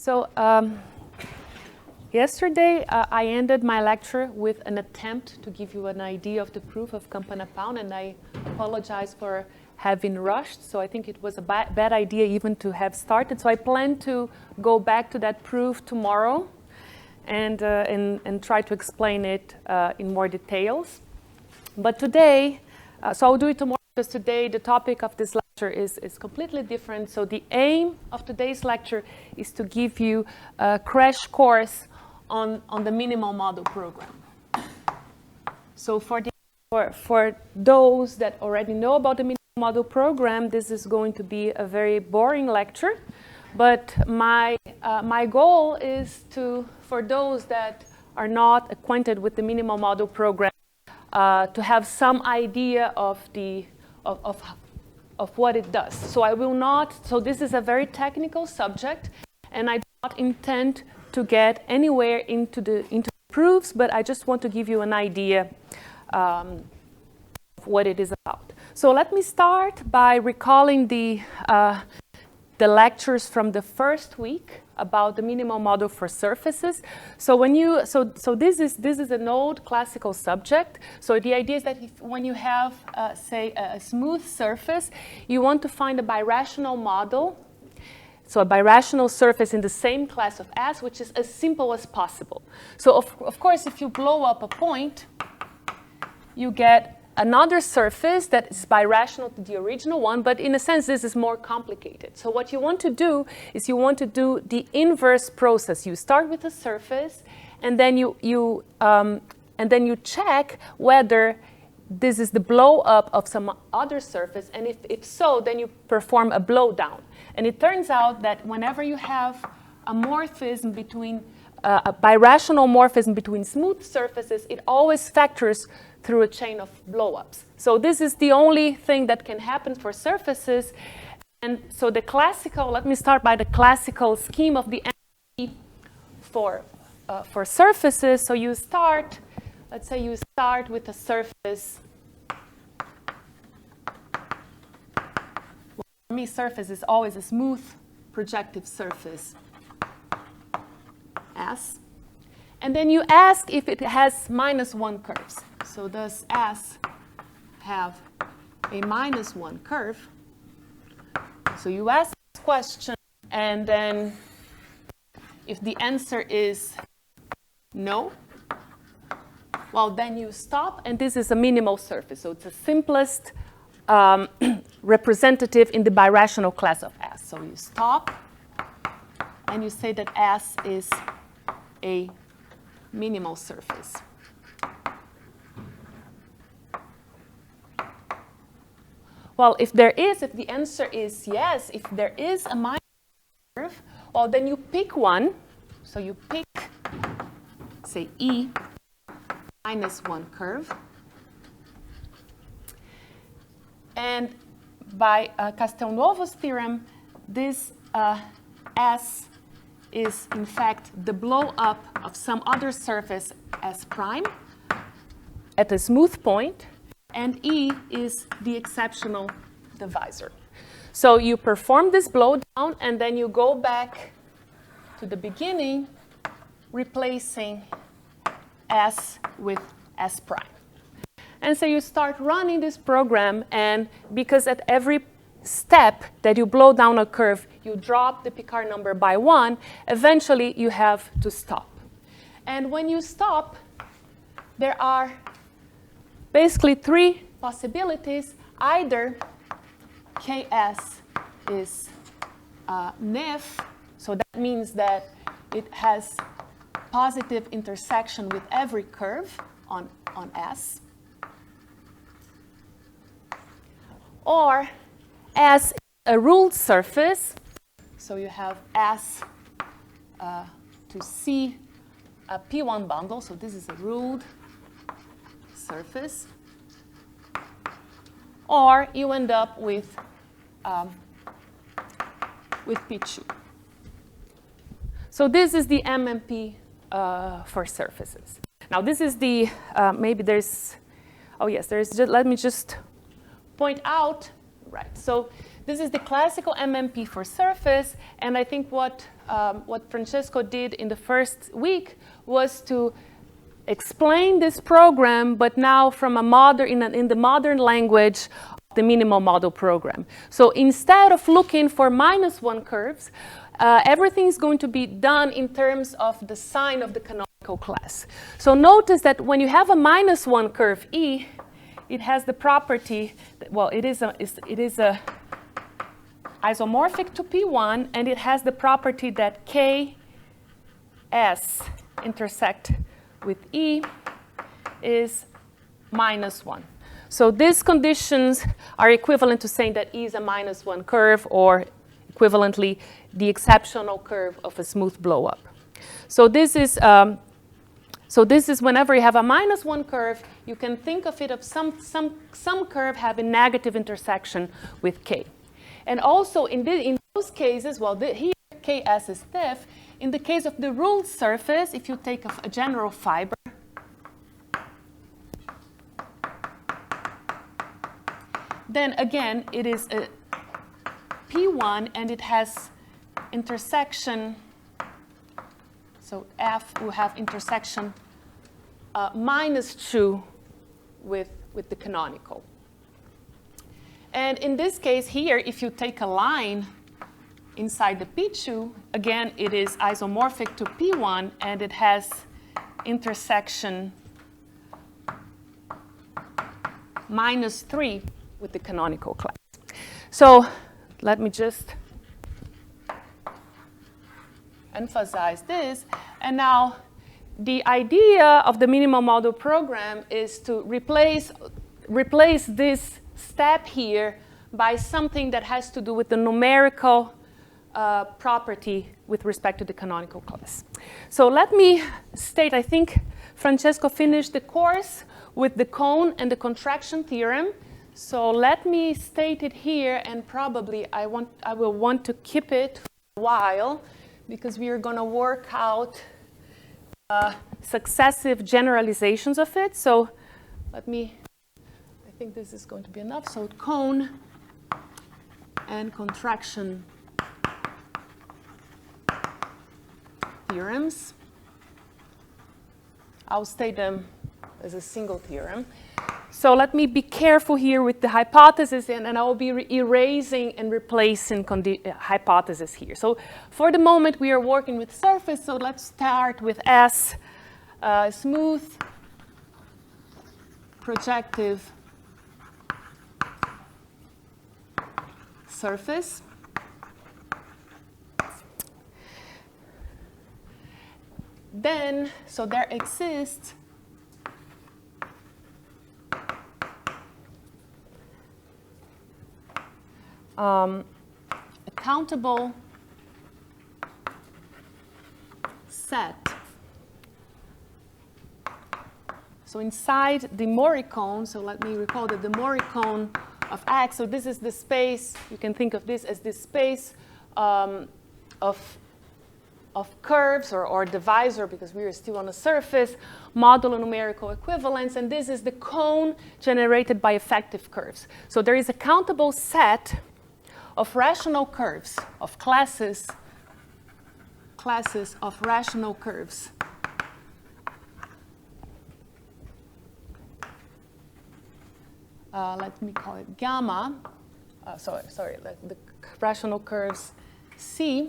So yesterday I ended my lecture with an attempt to give you an idea of the proof of Campana-Pound, and I apologize for having rushed. So I think it was a bad idea even to have started. So I plan to go back to that proof tomorrow and try to explain it in more details. But today, so I'll do it tomorrow because today the topic of this lecture is completely different. So the aim of today's lecture is to give you a crash course on the minimal model program. So for those that already know about the minimal model program, this is going to be a very boring lecture. But my goal is for those that are not acquainted with the minimal model program, to have some idea of what it does. So I will not. So this is a very technical subject, and I do not intend to get anywhere into the proofs. But I just want to give you an idea of what it is about. So let me start by recalling the lectures from the first week about the minimal model for surfaces. So this is an old classical subject. So the idea is that when you have say a smooth surface, you want to find a birational model. So a birational surface in the same class of S, which is as simple as possible. So of course, if you blow up a point, you get another surface that is birational to the original one, but in a sense, this is more complicated. So what you want to do is you want to do the inverse process. You start with a surface, and then you check whether this is the blow up of some other surface, and if so, then you perform a blow down. And it turns out that whenever you have a morphism between a birational morphism between smooth surfaces, it always factors through a chain of blow-ups. So this is the only thing that can happen for surfaces. And so let me start by the classical scheme of the MMP for surfaces. So let's say you start with a surface. For me, surface is always a smooth projective surface, S. And then you ask if it has -1 curves. So does S have a -1 curve? So you ask this question, and then if the answer is no, well, then you stop, and this is a minimal surface. So it's the simplest representative in the birational class of S. So you stop, and you say that S is a minimal surface. Well, if the answer is yes, if there is a minus curve, well, then you pick one. So you pick, say, E -1 curve. And by Castelnuovo's theorem, this S is, in fact, the blow-up of some other surface S prime at a smooth point, and E is the exceptional divisor. So you perform this blow-down, and then you go back to the beginning, replacing S with S prime. And so you start running this program, and because at every step that you blow down a curve, you drop the Picard number by 1, eventually you have to stop. And when you stop, there are basically 3 possibilities. Either Ks is NIF, so that means that it has positive intersection with every curve on S, or S is a ruled surface, so you have S to C a P1 bundle, so this is a ruled surface, or you end up with P2. So this is the MMP for surfaces. Now this is the, maybe there's, oh yes, there's, let me just point out, right, so this is the classical MMP for surface, and I think what Francesco did in the first week was to explain this program, but now from a modern, in the modern language, the minimal model program. So instead of looking for -1 curves, everything is going to be done in terms of the sign of the canonical class. So notice that when you have a -1 curve E, it has the property that, well, it is a isomorphic to P1, and it has the property that Ks intersect with E is -1. So these conditions are equivalent to saying that E is a -1 curve, or equivalently, the exceptional curve of a smooth blow-up. So this is whenever you have a -1 curve, you can think of it of some curve having negative intersection with K. And also in those cases, well, here Ks is stiff. In the case of the ruled surface, if you take a general fiber, then again, it is a P1, and it has intersection. So F will have intersection -2 with the canonical. And in this case here, if you take a line inside the P2, again, it is isomorphic to P1, and it has intersection -3 with the canonical class. So let me just emphasize this. And now the idea of the minimal model program is to replace this step here by something that has to do with the numerical property with respect to the canonical class. So let me state, I think Francesco finished the course with the cone and the contraction theorem. So let me state it here, and probably I will want to keep it for a while, because we are going to work out successive generalizations of it. So I think this is going to be enough. So cone and contraction theorems. I'll state them as a single theorem. So let me be careful here with the hypothesis, and I will be erasing and replacing hypothesis here. So for the moment, we are working with surface. So let's start with S, smooth projective surface. Then, so there exists a countable set. So inside the Morricone, so let me recall that the Morricone of X, so this is the space, you can think of this as the space of curves or divisor, because we are still on a surface, modulo numerical equivalence, and this is the cone generated by effective curves. So there is a countable set of rational curves, of classes of rational curves. Let me call it gamma. The rational curves C.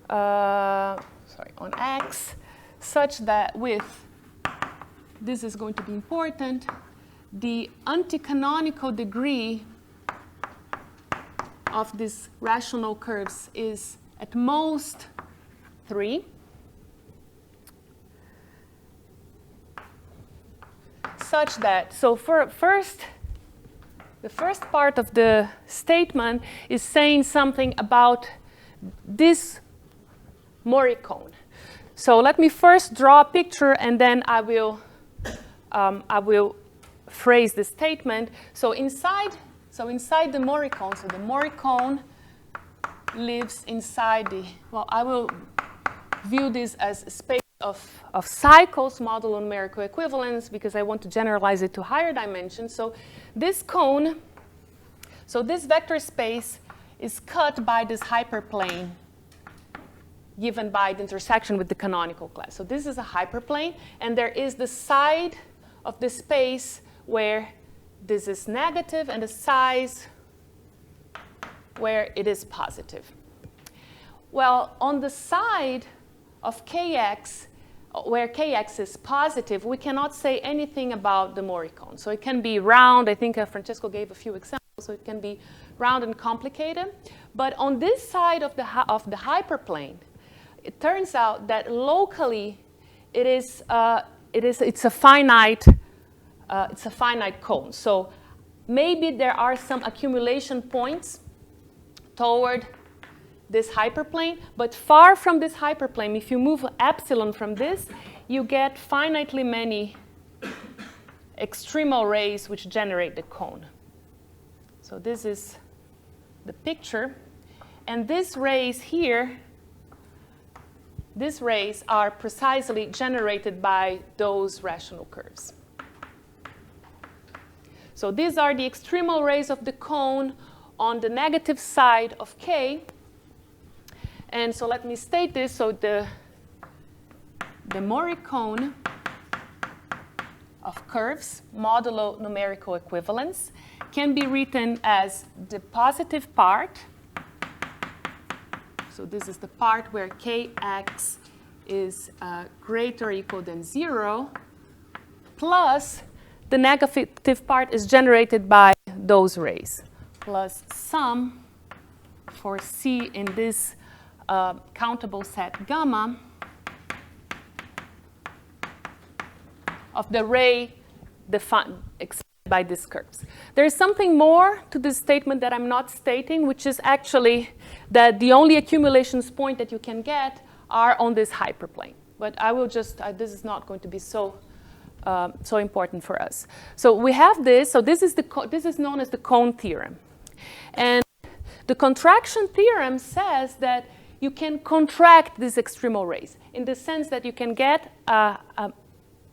On X, such that with, this is going to be important, the anti-canonical degree of these rational curves is at most 3. Such that, so for the first part of the statement is saying something about this Morricone. So let me first draw a picture, and then I will phrase the statement. So inside the Morricone, so the Morricone lives inside the, well, I will view this as a space of cycles, modulo numerical equivalence, because I want to generalize it to higher dimensions. So this cone So this vector space is cut by this hyperplane given by the intersection with the canonical class. So this is a hyperplane, and there is the side of the space where this is negative and the size where it is positive. Well, on the side of kx, where kx is positive, we cannot say anything about the Mori cone. So it can be round. I think Francesco gave a few examples. So it can be round and complicated. But on this side of the hyperplane, it turns out that locally it's a finite cone. So maybe there are some accumulation points toward this hyperplane, but far from this hyperplane, if you move epsilon from this, you get finitely many extremal rays which generate the cone. So this is the picture. And these rays here, these rays are precisely generated by those rational curves. So these are the extremal rays of the cone on the negative side of K. And so let me state this. So the Mori cone of curves, modulo numerical equivalence, can be written as the positive part. So this is the part where Kx is greater or equal than 0, plus the negative part is generated by those rays, plus sum for C in this countable set gamma of the ray defined by these curves. There is something more to this statement that I'm not stating, which is actually that the only accumulations point that you can get are on this hyperplane. But I will just, this is not going to be so important for us. So we have this. So this is known as the cone theorem. And the contraction theorem says that you can contract these extremal rays in the sense that you can get a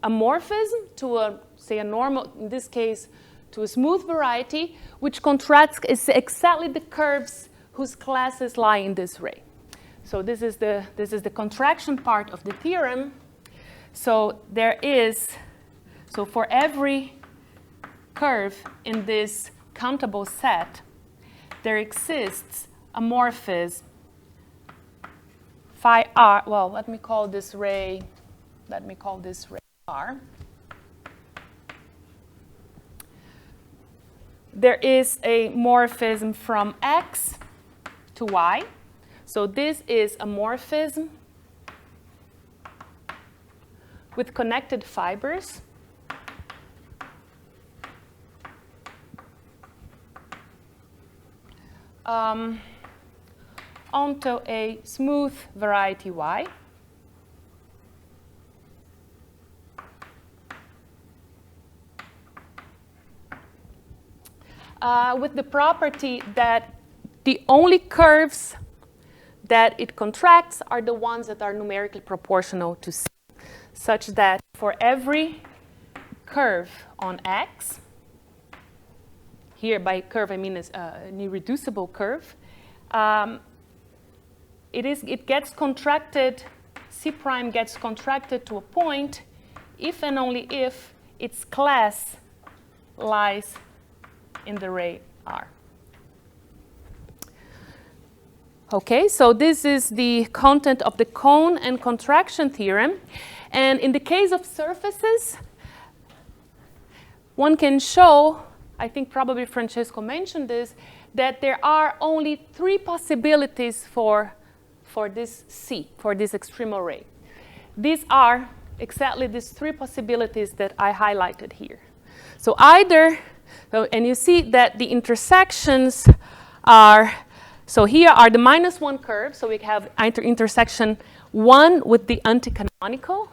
morphism to say a normal, in this case, to a smooth variety, which contracts is exactly the curves whose classes lie in this ray. So this is the contraction part of the theorem. So there is, so for every curve in this countable set, there exists a morphism phi r. Well, let me call this ray R. There is a morphism from X to Y. So this is a morphism with connected fibers. Onto a smooth variety Y. With the property that the only curves that it contracts are the ones that are numerically proportional to C, such that for every curve on X, here by curve I mean an irreducible curve, it gets contracted, C prime gets contracted to a point if and only if its class lies in the ray R. Okay, so this is the content of the cone and contraction theorem. And in the case of surfaces, one can show, I think probably Francesco mentioned this, that there are only 3 possibilities for this C, for this extremal ray. These are exactly these 3 possibilities that I highlighted here. So either, and you see that the intersections are, so here are the -1 curves. So we have intersection 1 with the anticanonical.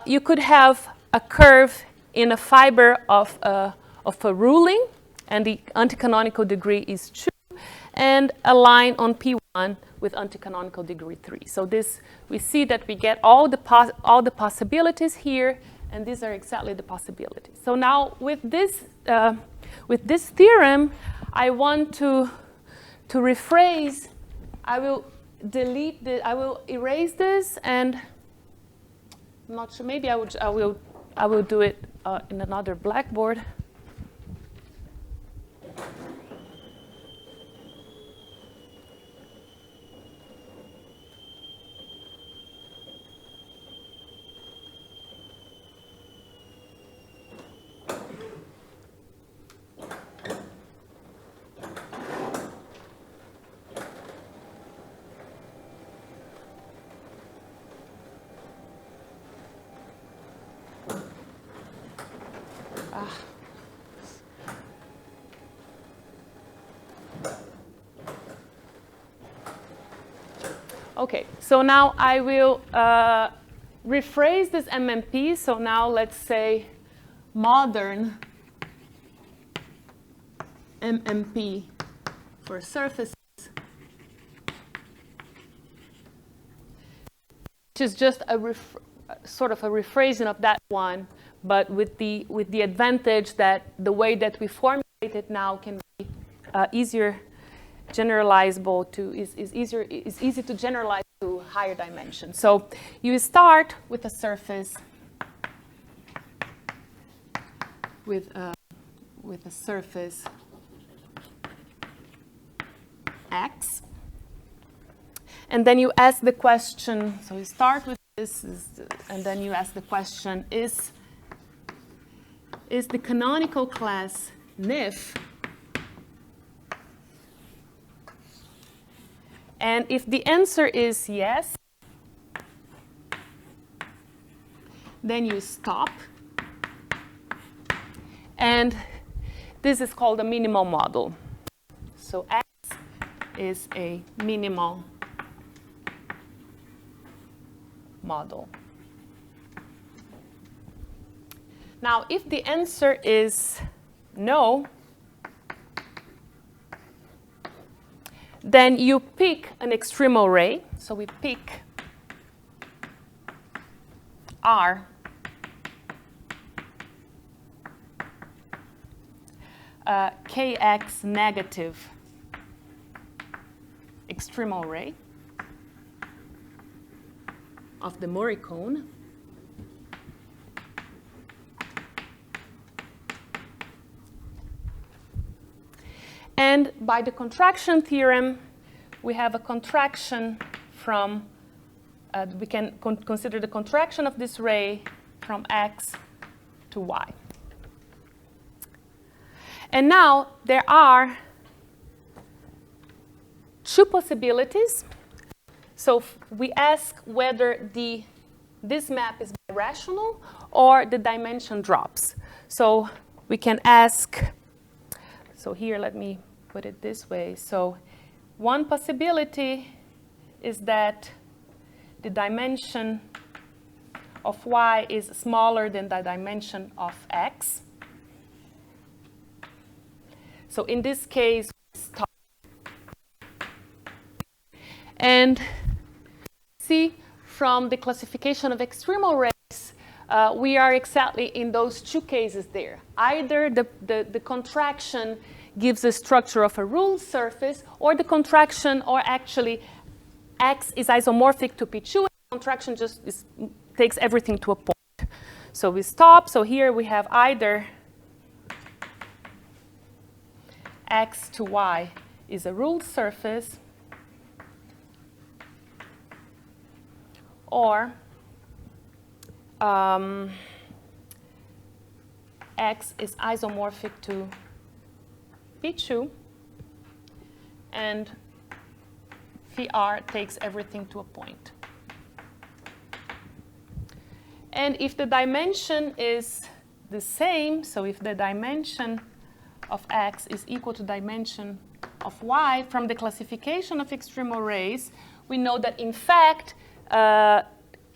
You could have a curve in a fiber of a ruling, and the anticanonical degree is 2, and a line on P1 with anticanonical degree 3. So this, we see that we get all the possibilities here, and these are exactly the possibilities. So now with this theorem, I want to rephrase, I will delete this, I will erase this, and I'm not sure, maybe I will do it in another blackboard. Okay, so now I will rephrase this MMP. So now let's say modern MMP for surfaces, which is just a sort of a rephrasing of that one, but with the advantage that the way that we formulate it now can be easier generalizable to is easy to generalize to higher dimensions. So you start with a surface with a surface X, and then you ask the question. So you start with this, and then you ask the question: Is the canonical class NIF? And if the answer is yes, then you stop. And this is called a minimal model. So X is a minimal model. Now, if the answer is no, then you pick an extremal ray. So we pick R Kx negative extremal ray of the Murray cone. And by the contraction theorem, we have a contraction from, we can consider the contraction of this ray from X to Y. And now there are two possibilities. So we ask whether this map is birational or the dimension drops. So we can ask, so here let me put it this way. So one possibility is that the dimension of Y is smaller than the dimension of X. So in this case, we stop. And see from the classification of extremal rays, we are exactly in those two cases there. Either the contraction gives a structure of a ruled surface, or the contraction, or actually X is isomorphic to P2, and contraction just takes everything to a point. So we stop. So here we have either X to Y is a ruled surface, or X is isomorphic to P2, and phi r takes everything to a point. And if the dimension is the same, so if the dimension of X is equal to dimension of Y, from the classification of extremal rays, we know that in fact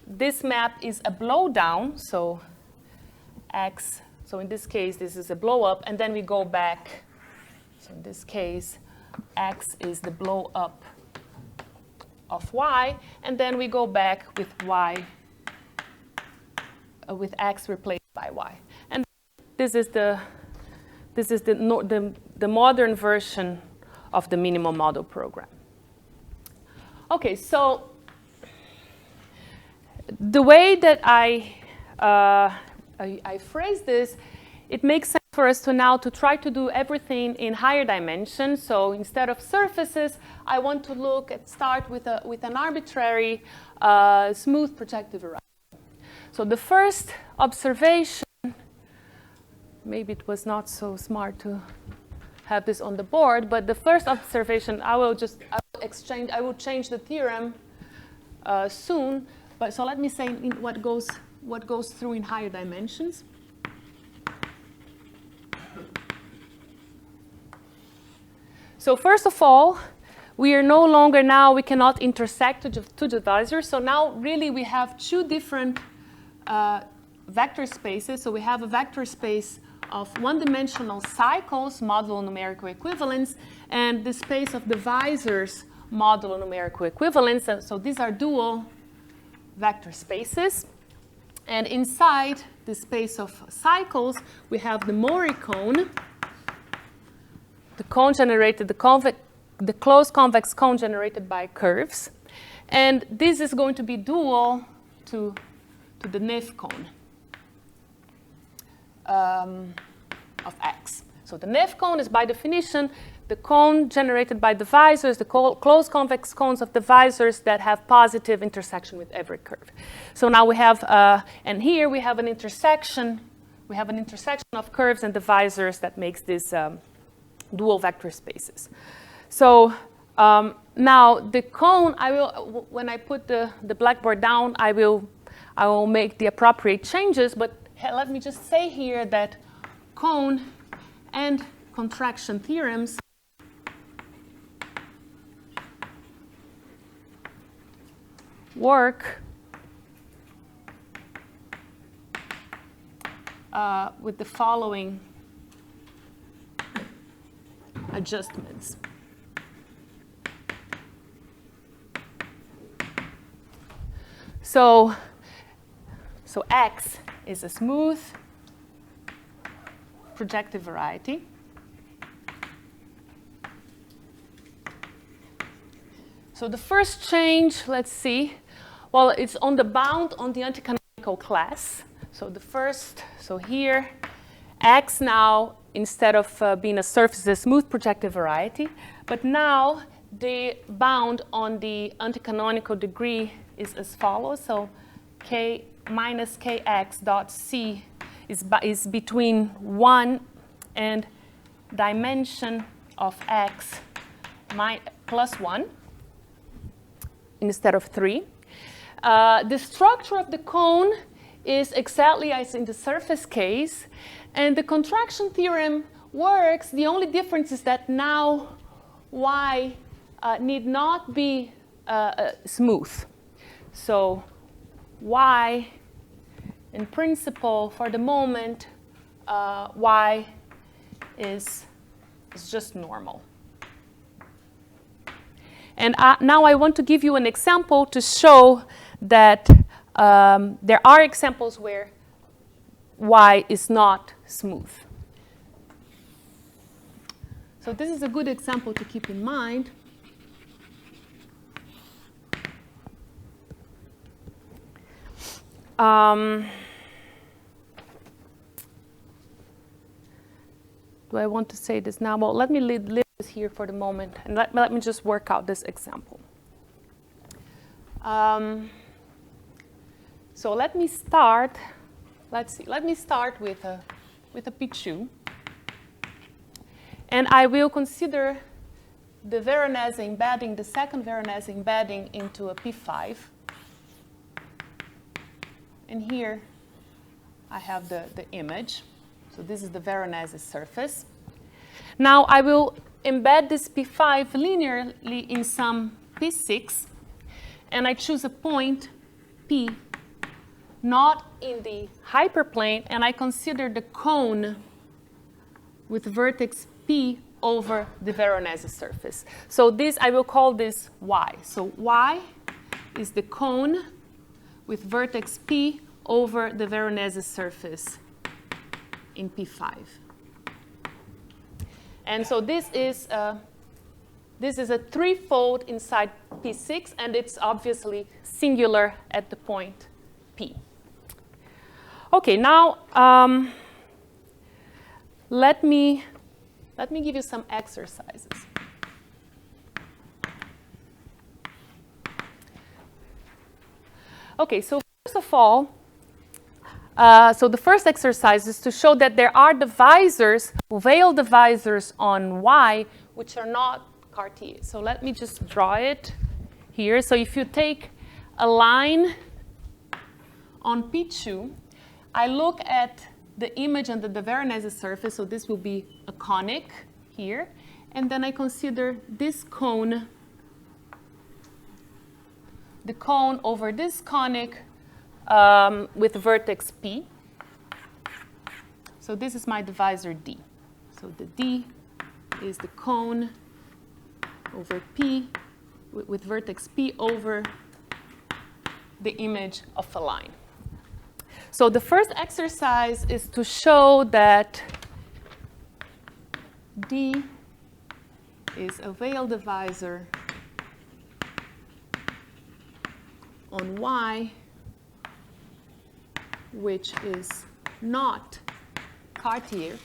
this map is a blowdown. So X, so in this case this is a blow up, and then we go back. So in this case, X is the blow up of Y, and then we go back with Y, with X replaced by Y. And this is the the modern version of the minimal model program. Okay, so the way that I phrase this, it makes sense for us to now to try to do everything in higher dimensions. So instead of surfaces, I want to start with an arbitrary smooth projective variety. So the first observation, maybe it was not so smart to have this on the board, but the first observation, I will change the theorem soon. But so let me say what goes through in higher dimensions. So first of all, we are no longer now, we cannot intersect two divisors. So now really we have two different vector spaces. So we have a vector space of one-dimensional cycles, modulo numerical equivalence, and the space of divisors, modulo numerical equivalence. And so these are dual vector spaces. And inside the space of cycles, we have the Mori cone, the cone generated, the closed convex cone generated by curves. And this is going to be dual to the NIF cone of X. So the NIF cone is by definition the cone generated by divisors, the closed convex cones of divisors that have positive intersection with every curve. So now we have, and here we have an intersection. We have an intersection of curves and divisors that makes these dual vector spaces. So now the cone, when I put the blackboard down, I will make the appropriate changes. But let me just say here that cone and contraction theorems work with the following adjustments. So X is a smooth projective variety. So the first change, let's see, well, it's on the bound on the anticanonical class. So here, X now, instead of being a surface, is a smooth projective variety. But now the bound on the anticanonical degree is as follows. So K minus Kx dot C is between 1 and dimension of X plus 1 instead of 3. The structure of the cone is exactly as in the surface case. And the contraction theorem works. The only difference is that now Y need not be smooth. So Y, in principle, for the moment, Y is just normal. And now I want to give you an example to show that there are examples where Y is not smooth. So this is a good example to keep in mind. Do I want to say this now? Well, let me leave this here for the moment, and let me just work out this example. So let me start. Let's see. Let me start with a P2, and I will consider the Veronese embedding, the second Veronese embedding into a P5. And here I have the image. So this is the Veronese surface. Now I will embed this P5 linearly in some P6, and I choose a point P not in the hyperplane, and I consider the cone with vertex P over the Veronese surface. So this, I will call this Y. So Y is the cone with vertex P over the Veronese surface in P5. And so this is a threefold inside P6, and it's obviously singular at the point P. Okay, now let me give you some exercises. Okay, so first of all, so the first exercise is to show that there are divisors, Weyl divisors on Y, which are not Cartier. So let me just draw it here. So if you take a line on P2, I look at the image under the Veronese surface, so this will be a conic here, and then I consider this cone, the cone over this conic with vertex P. So this is my divisor D. So the D is the cone over P with vertex P over the image of a line. So the first exercise is to show that D is a Weyl divisor on Y, which is not Cartier.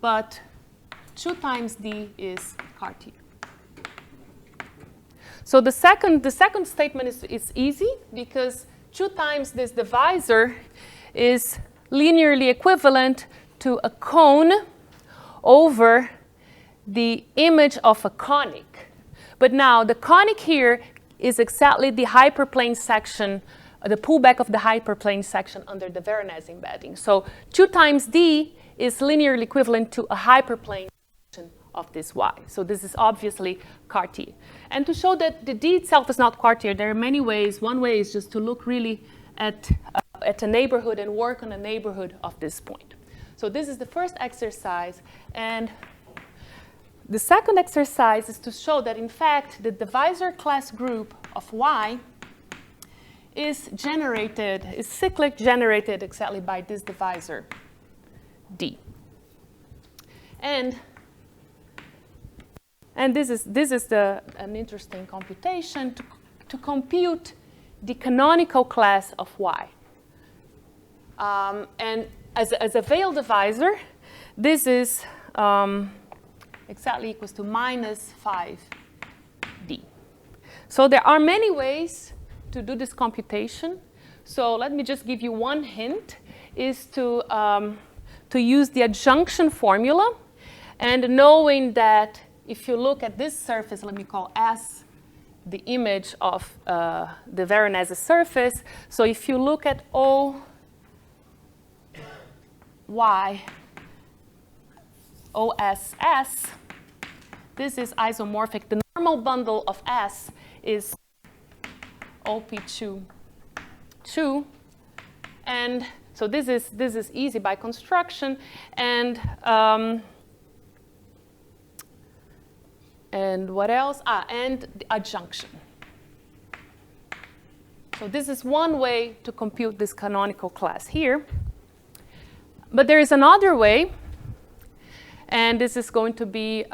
But 2 times D is Cartier. So the second statement is easy because 2 times this divisor is linearly equivalent to a cone over the image of a conic. But now the conic here is exactly the hyperplane section, the pullback of the hyperplane section under the Veronese embedding. So 2 times D is linearly equivalent to a hyperplane section of this Y. So this is obviously Cartier. And to show that the D itself is not Cartier, there are many ways. One way is just to look really at a neighborhood and work on a neighborhood of this point. So this is the first exercise. And the second exercise is to show that, in fact, the divisor class group of Y is cyclic generated exactly by this divisor D. And this is an interesting computation to compute the canonical class of Y. And as a Weyl divisor, this is exactly equals to minus 5D. So there are many ways to do this computation. So let me just give you one hint, is to use the adjunction formula. And knowing that if you look at this surface, let me call S the image of the Veronese surface. So if you look at O Y OSS, this is isomorphic. The normal bundle of S is OP2, 2. And so this is easy by construction. And what else? And the adjunction. So this is one way to compute this canonical class here. But there is another way, and this is going to be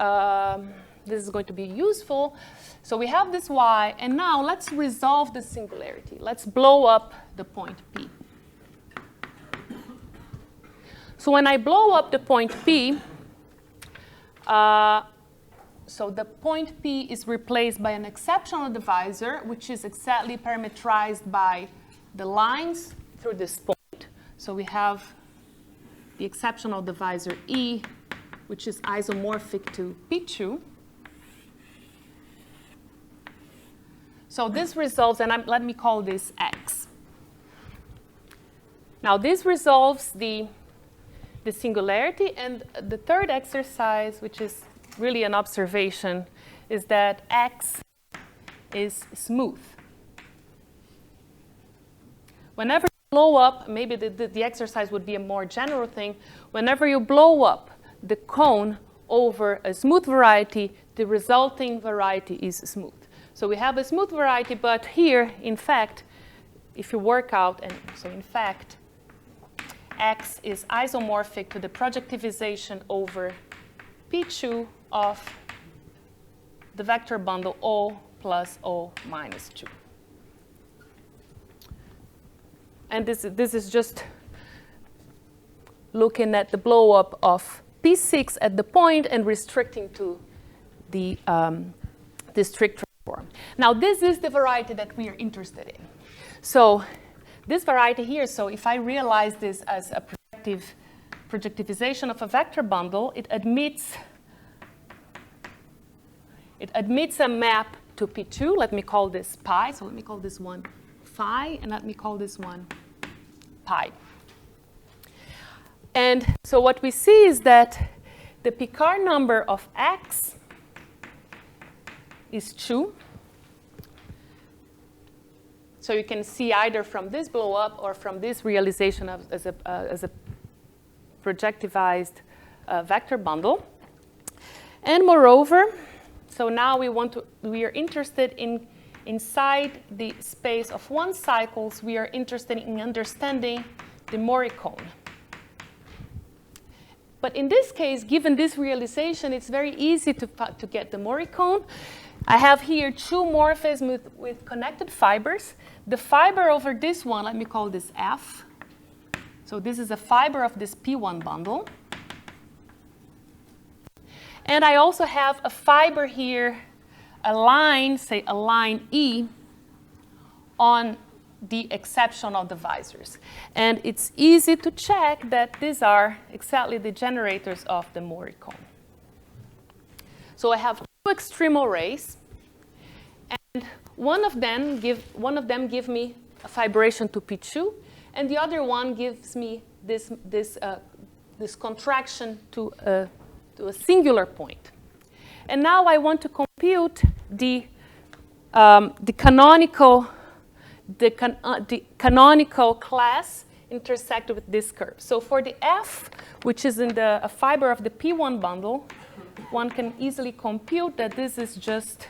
useful. So we have this Y, and now let's resolve the singularity. Let's blow up the point P. So when I blow up the point P, so the point P is replaced by an exceptional divisor, which is exactly parametrized by the lines through this point. So we have the exceptional divisor E, which is isomorphic to P2. So this resolves, and let me call this X. Now this resolves the singularity, and the third exercise, which is really an observation, is that X is smooth. Whenever you blow up, maybe the exercise would be a more general thing. Whenever you blow up the cone over a smooth variety, the resulting variety is smooth. So we have a smooth variety, but here, in fact, if you work out, and so in fact, X is isomorphic to the projectivization over P2 of the vector bundle O plus O minus 2. And this is just looking at the blow-up of P6 at the point and restricting to the strict transform. Now, this is the variety that we are interested in. So this variety here, so if I realize this as a projectivization of a vector bundle, it admits a map to P2. Let me call this pi. So let me call this one phi, and let me call this one pi. And so what we see is that the Picard number of X is 2. So you can see either from this blow up or from this realization of, as a projectivized vector bundle. And moreover, so now we are interested in inside the space of 1 cycles, we are interested in understanding the Morricone. But in this case, given this realization, it's very easy to get the Morricone. I have here 2 morphisms with connected fibers. The fiber over this one, let me call this F. So this is a fiber of this P1 bundle. And I also have a fiber here, a line, say a line E, on the exceptional divisors. And it's easy to check that these are exactly the generators of the Morricone. So I have 2 extreme arrays, and one of them give me a fibration to P2, and the other one gives me this contraction to a singular point. And now I want to compute the canonical class intersected with this curve. So for the F, which is in a fiber of the P1 bundle, one can easily compute that this is just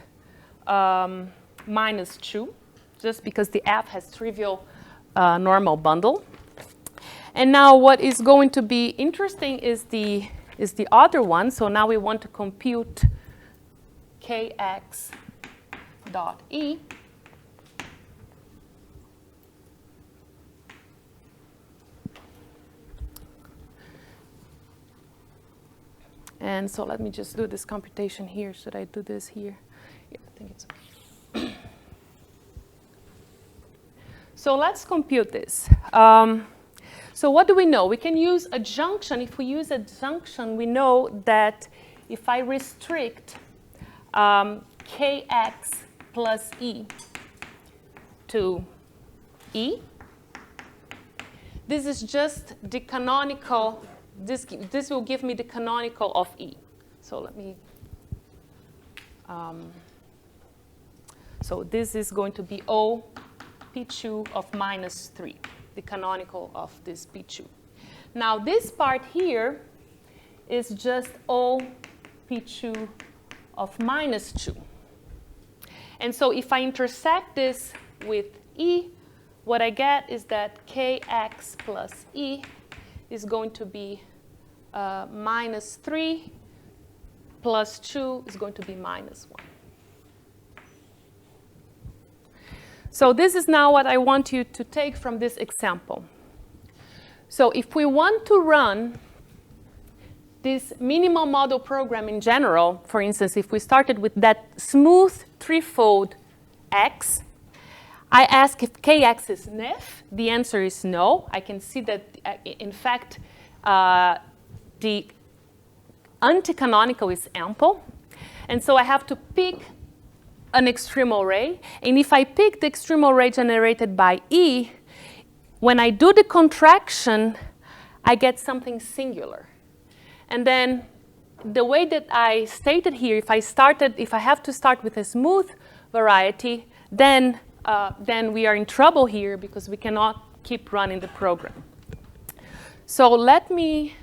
minus 2, just because the F has trivial normal bundle. And now what is going to be interesting is the other one. So now we want to compute Kx dot E. And so let me just do this computation here. Should I do this here? Yeah, I think it's okay. So let's compute this. So what do we know? We can use adjunction. If we use adjunction, we know that if I restrict Kx plus E to E, this is just the canonical. This will give me the canonical of E. So let me, so this is going to be O P2 of minus 3, the canonical of this P2. Now this part here is just O P2 of minus 2. And so if I intersect this with E, what I get is that Kx plus E is going to be minus 3 plus 2 is going to be minus 1. So this is now what I want you to take from this example. So if we want to run this minimal model program in general, for instance, if we started with that smooth threefold X, I ask if Kx is nif. The answer is no. I can see that, in fact, the anti-canonical is ample. And so I have to pick an extreme array. And if I pick the extreme array generated by E, when I do the contraction, I get something singular. And then the way that I stated here, if I have to start with a smooth variety, then we are in trouble here because we cannot keep running the program. So let me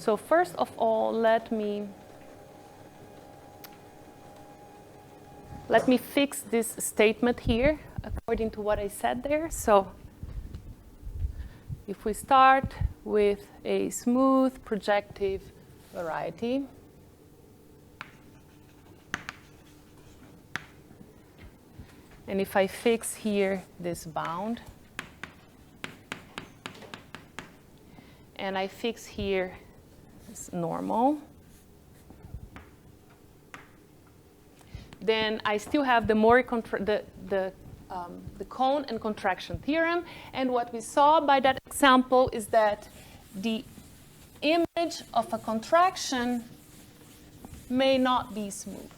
So first of all, let me fix this statement here according to what I said there. So if we start with a smooth projective variety, and if I fix here this bound, and I fix here this normal, then I still have the cone and contraction theorem. And what we saw by that example is that the image of a contraction may not be smooth.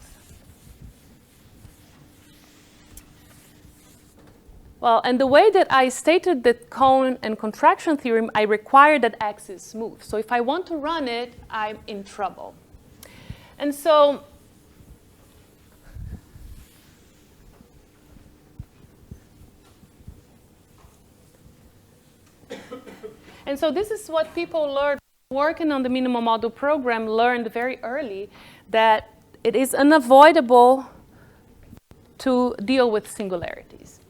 Well, and the way that I stated the cone and contraction theorem, I require that X is smooth. So if I want to run it, I'm in trouble. And so this is what people learned working on the minimal model program, learned very early, that it is unavoidable to deal with singularities.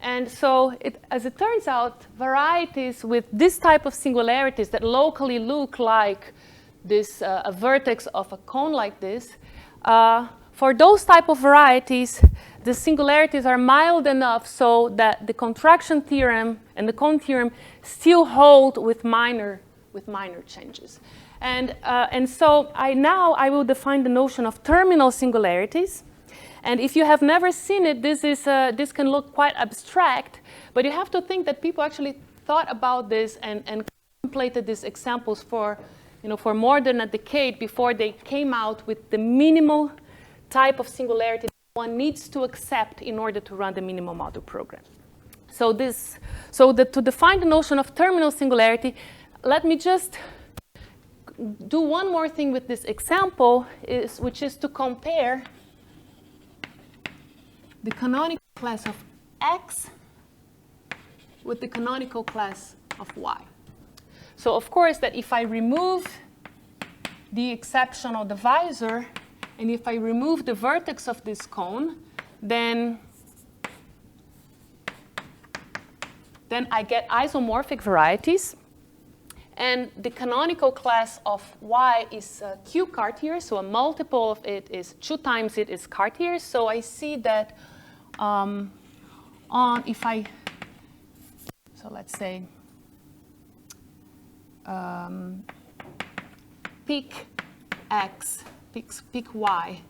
And so, as it turns out, varieties with this type of singularities that locally look like this, a vertex of a cone like this, for those type of varieties, the singularities are mild enough so that the contraction theorem and the cone theorem still hold with minor changes. And so I will define the notion of terminal singularities. And if you have never seen it, this can look quite abstract, but you have to think that people actually thought about this and contemplated these examples for more than a decade before they came out with the minimal type of singularity that one needs to accept in order to run the minimal model program. So to define the notion of terminal singularity, let me just do one more thing with this example, which is to compare the canonical class of X with the canonical class of Y. So of course that if I remove the exceptional divisor, and if I remove the vertex of this cone, then I get isomorphic varieties. And the canonical class of Y is Q Cartier, so a multiple of it is 2 times it is Cartier. So I see that let's say pick X, pick Y.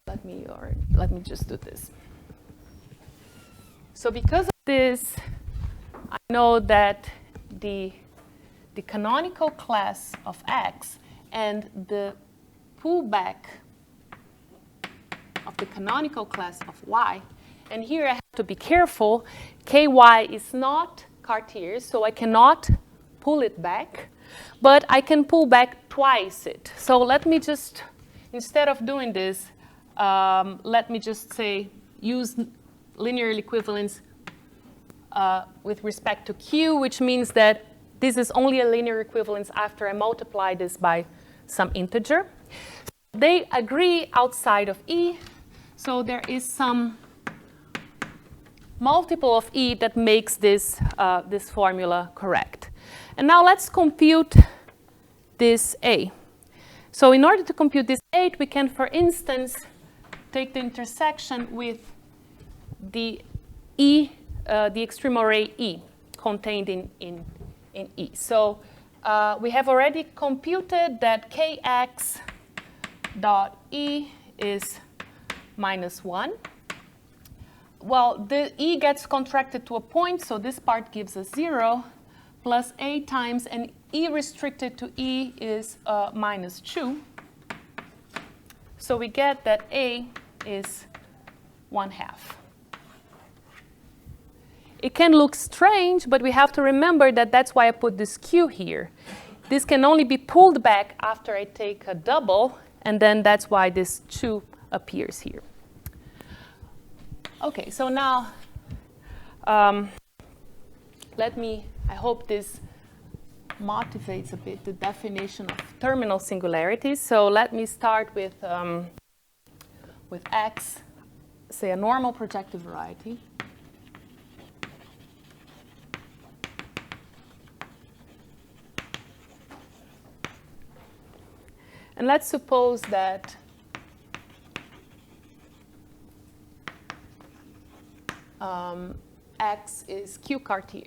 Let me just do this. So because of this, I know that the canonical class of X and the pullback of the canonical class of Y, and here I have to be careful, KY is not Cartier, so I cannot pull it back, but I can pull back twice it. So let me just, instead of doing this, let me just say use linear equivalence with respect to Q, which means that this is only a linear equivalence after I multiply this by some integer. They agree outside of E, so there is some multiple of E that makes this formula correct. And now let's compute this A. So in order to compute this 8, we can, for instance, take the intersection with the E, the extreme array E contained in E. So we have already computed that Kx dot E is -1. Well, the E gets contracted to a point, so this part gives us 0, plus A times, and E restricted to E is -2. So we get that A is 1/2. It can look strange, but we have to remember that that's why I put this Q here. This can only be pulled back after I take a double, and then that's why this 2 appears here. Okay, so now I hope this motivates a bit the definition of terminal singularities. So let me start with X, say a normal projective variety. And let's suppose that X is Q Cartier.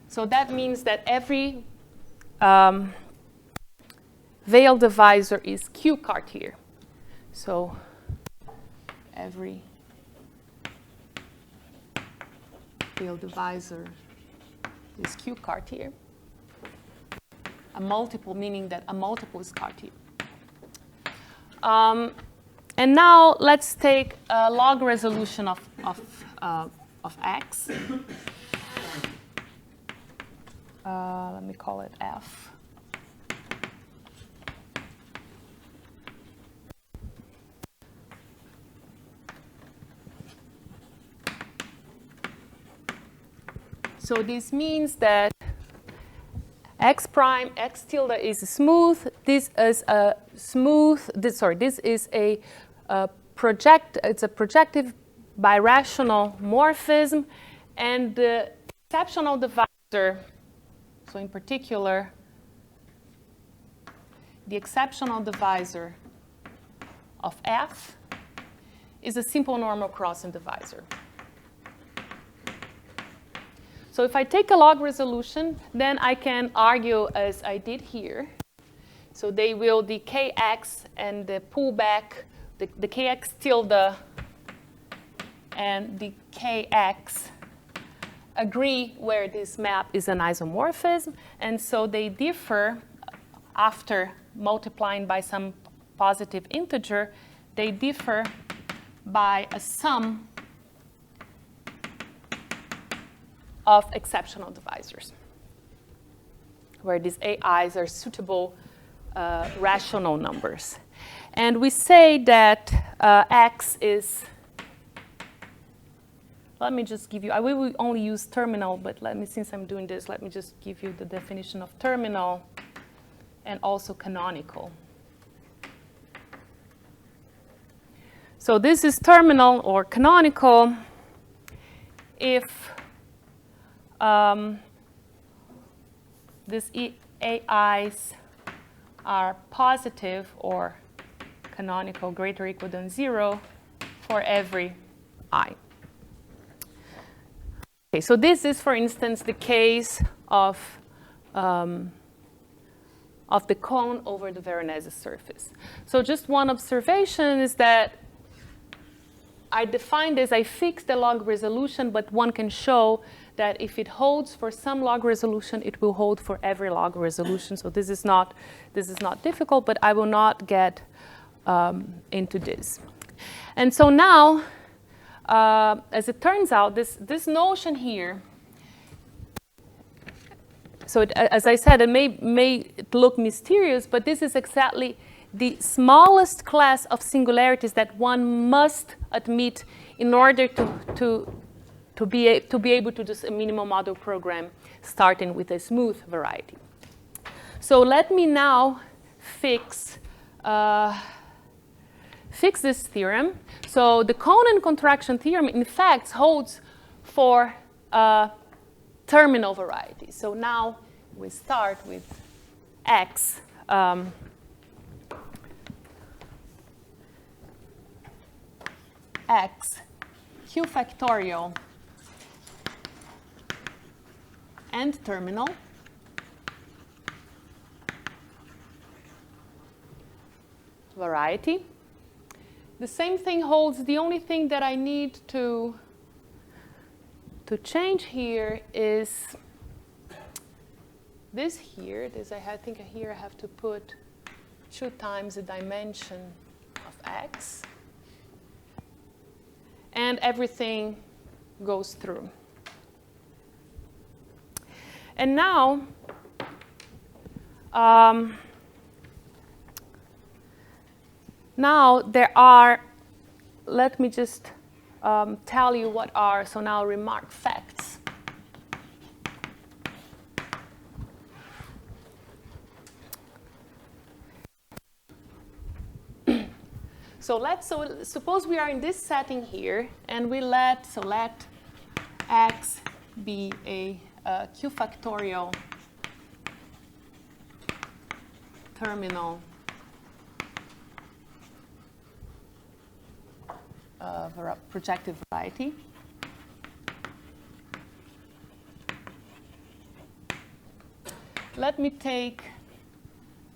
So that means that every veil divisor is Q Cartier. So every veil divisor is Q Cartier. A multiple, meaning that a multiple is Cartier. And now let's take a log resolution of X. Let me call it F. So this means that X prime, X tilde is smooth. This is a smooth. This is a it's a projective birational morphism, and the exceptional divisor. So in particular, the exceptional divisor of F is a simple normal crossing divisor. So if I take a log resolution, then I can argue as I did here. So they will, the kx and the pullback, the kx tilde and the kx agree where this map is an isomorphism. And so they differ after multiplying by some positive integer. They differ by a sum of exceptional divisors, where these AIs are suitable rational numbers. And we say that X is, let me just give you, I will only use terminal, but since I'm doing this, let me just give you the definition of terminal and also canonical. So this is terminal or canonical if these AIs are positive or canonical greater or equal than 0 for every I. Okay, so this is, for instance, the case of the cone over the Veronese surface. So just one observation is that I defined this, I fixed the log resolution, but one can show that if it holds for some log resolution, it will hold for every log resolution. So this is not difficult, but I will not get into this. And so now, as it turns out, this notion here, so as I said, it may look mysterious, but this is exactly the smallest class of singularities that one must admit in order to be able to do a minimal model program starting with a smooth variety. So let me now fix this theorem. So the cone and contraction theorem, in fact, holds for terminal varieties. So now we start with X. X Q factorial and terminal variety. The same thing holds. The only thing that I need to change here is this here. I think here I have to put 2 times the dimension of X. And everything goes through. And now, there are, let me just tell you what are, so now remark facts. So suppose we are in this setting here, and we let x be a q factorial terminal projective variety. Let me take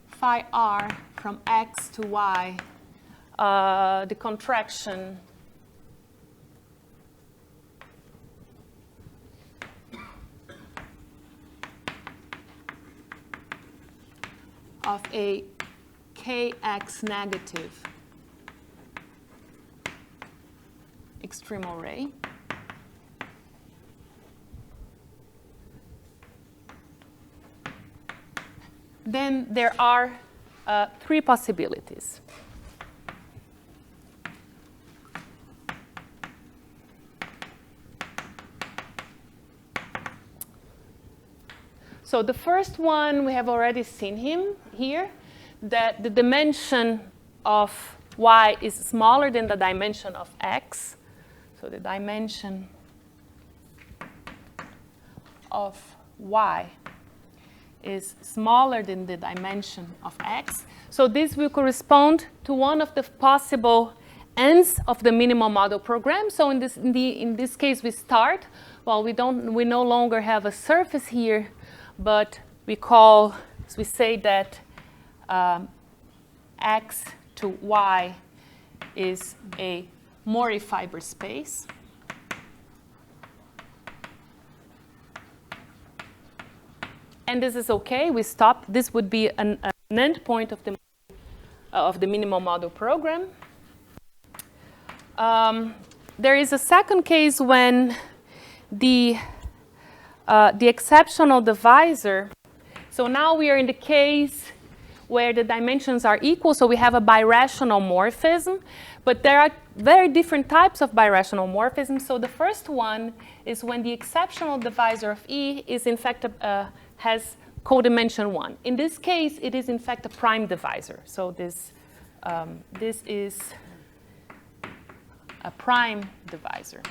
phi r from x to y, the contraction of a kx negative extreme array. Then there are three possibilities. So the first one, we have already seen him here, that the dimension of y is smaller than the dimension of x. So the dimension of y is smaller than the dimension of x. So this will correspond to one of the possible ends of the minimal model program. So in this case, we start. Well, we no longer have a surface here, but we say that x to y is a Mori fiber space. And this is okay. We stop. This would be an endpoint of the minimal model program. There is a second case when the exceptional divisor. So now we are in the case where the dimensions are equal. So we have a birational morphism. But there are very different types of birational morphisms. So the first one is when the exceptional divisor of E is in fact has codimension 1. In this case, it is in fact a prime divisor. So this is a prime divisor.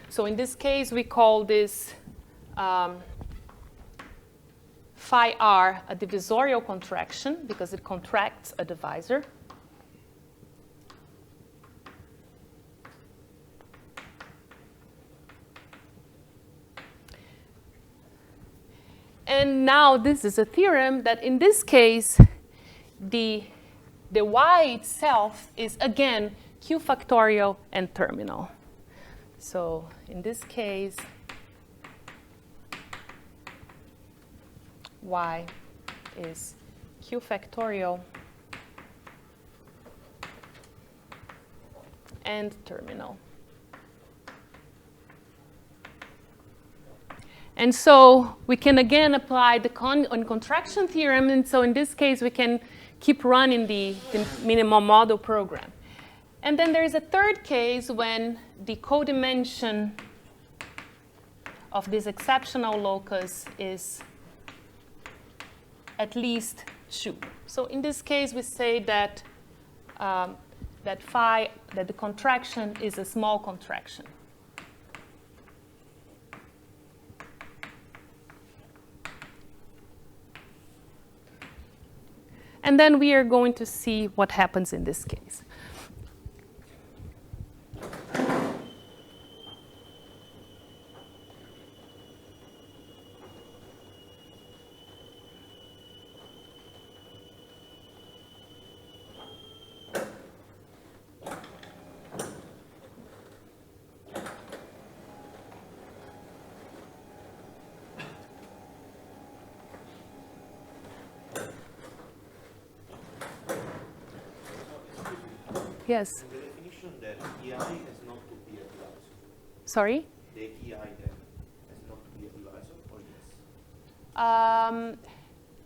So in this case, we call this phi r a divisorial contraction because it contracts a divisor. And now this is a theorem that in this case, the y itself is again q factorial and terminal. So in this case, y is q factorial and terminal. And so we can again apply the contraction theorem. And so in this case, we can keep running the minimal model program. And then there is a third case when the codimension of this exceptional locus is at least 2. So in this case, we say that that the contraction is a small contraction. And then we are going to see what happens in this case. Yes. The definition that EI has not to be a divisor. Sorry? The EI then has not to be a divisor,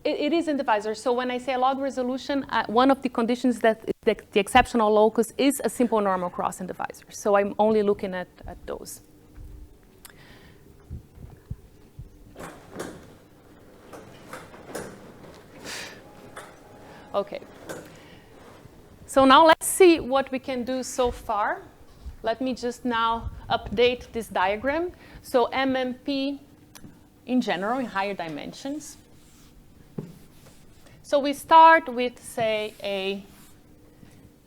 or It is in divisor. So when I say a log resolution, one of the conditions that the exceptional locus is a simple normal cross in divisor. So I'm only looking at those. Okay. So now let's see what we can do so far. Let me just now update this diagram. So MMP in general, in higher dimensions. So we start with, say, a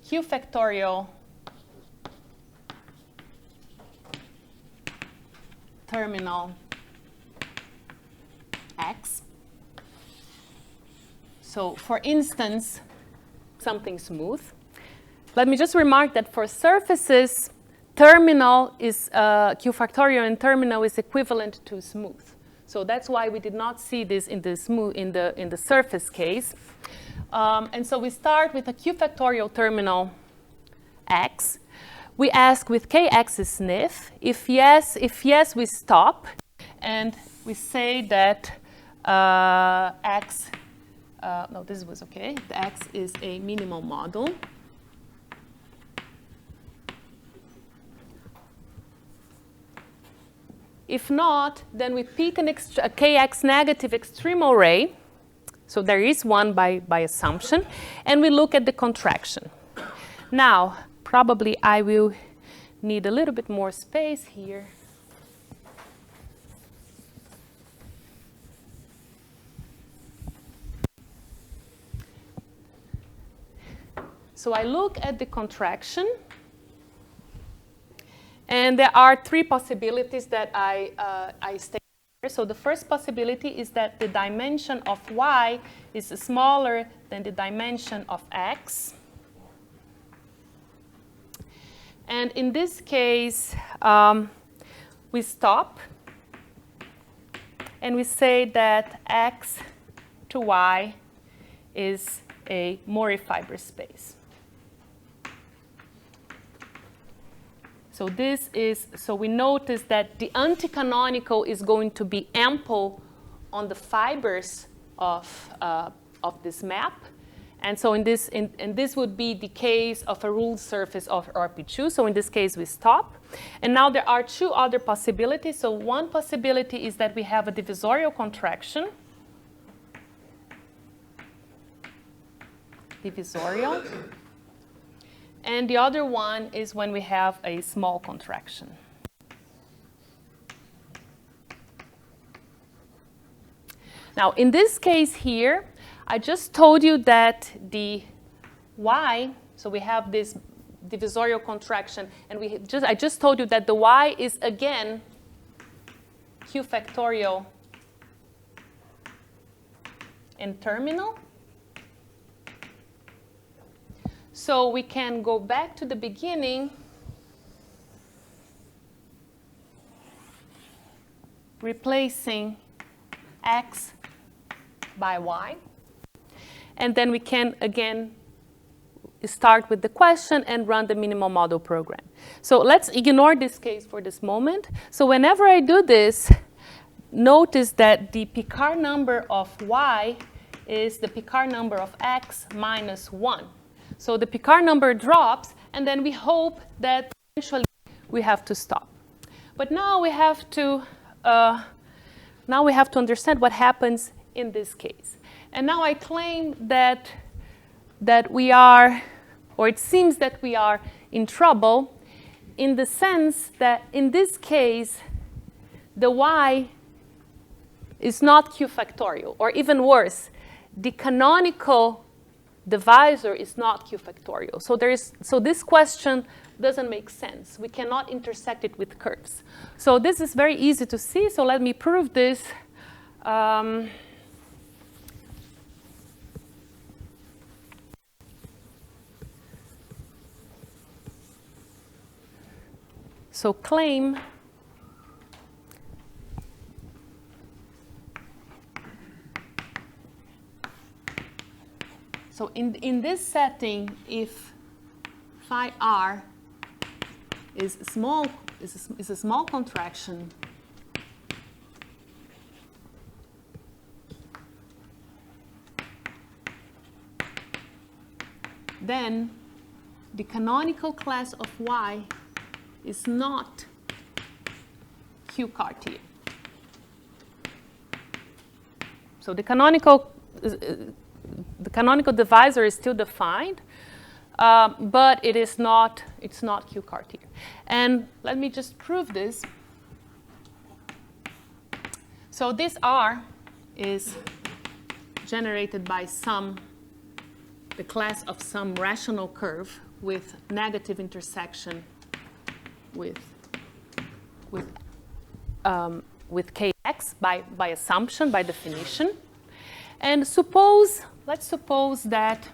Q factorial terminal X. So for instance, something smooth. Let me just remark that for surfaces, terminal is Q factorial and terminal is equivalent to smooth. So that's why we did not see this in the smooth in the surface case. And so we start with a Q factorial terminal X. We ask with Kx is sniff. If yes, we stop, and we say that X. No, this was okay. The X is a minimal model. If not, then we pick a Kx negative extreme array. So there is one by assumption. And we look at the contraction. Now, probably I will need a little bit more space here. So I look at the contraction. And there are three possibilities that I state here. So the first possibility is that the dimension of y is smaller than the dimension of x. And in this case, we stop. And we say that x to y is a Mori fiber space. So we notice that the anticanonical is going to be ample on the fibers of this map. And so this would be the case of a ruled surface of RP2. So in this case, we stop. And now there are two other possibilities. So one possibility is that we have a divisorial contraction. Divisorial. And the other one is when we have a small contraction. Now, in this case here, I just told you that the y, so we have this divisorial contraction, and I just told you that the y is again Q factorial and terminal. So we can go back to the beginning, replacing x by y. And then we can, again, start with the question and run the minimal model program. So let's ignore this case for this moment. So whenever I do this, notice that the Picard number of y is the Picard number of x minus 1. So the Picard number drops, and then we hope that eventually we have to stop. But now we have to understand what happens in this case. And now I claim that we are, or it seems that we are in trouble in the sense that in this case, the y is not Q factorial, or even worse, the canonical divisor is not Q factorial. So this question doesn't make sense. We cannot intersect it with curves. So this is very easy to see. So let me prove this. So claim so in this setting, if phi r is a small contraction, then the canonical class of Y is not Q Cartier. So the canonical divisor is still defined, but it's not Q Cartier. And let me just prove this. So this R is generated by the class of some rational curve with negative intersection with Kx by assumption, by definition. And let's suppose that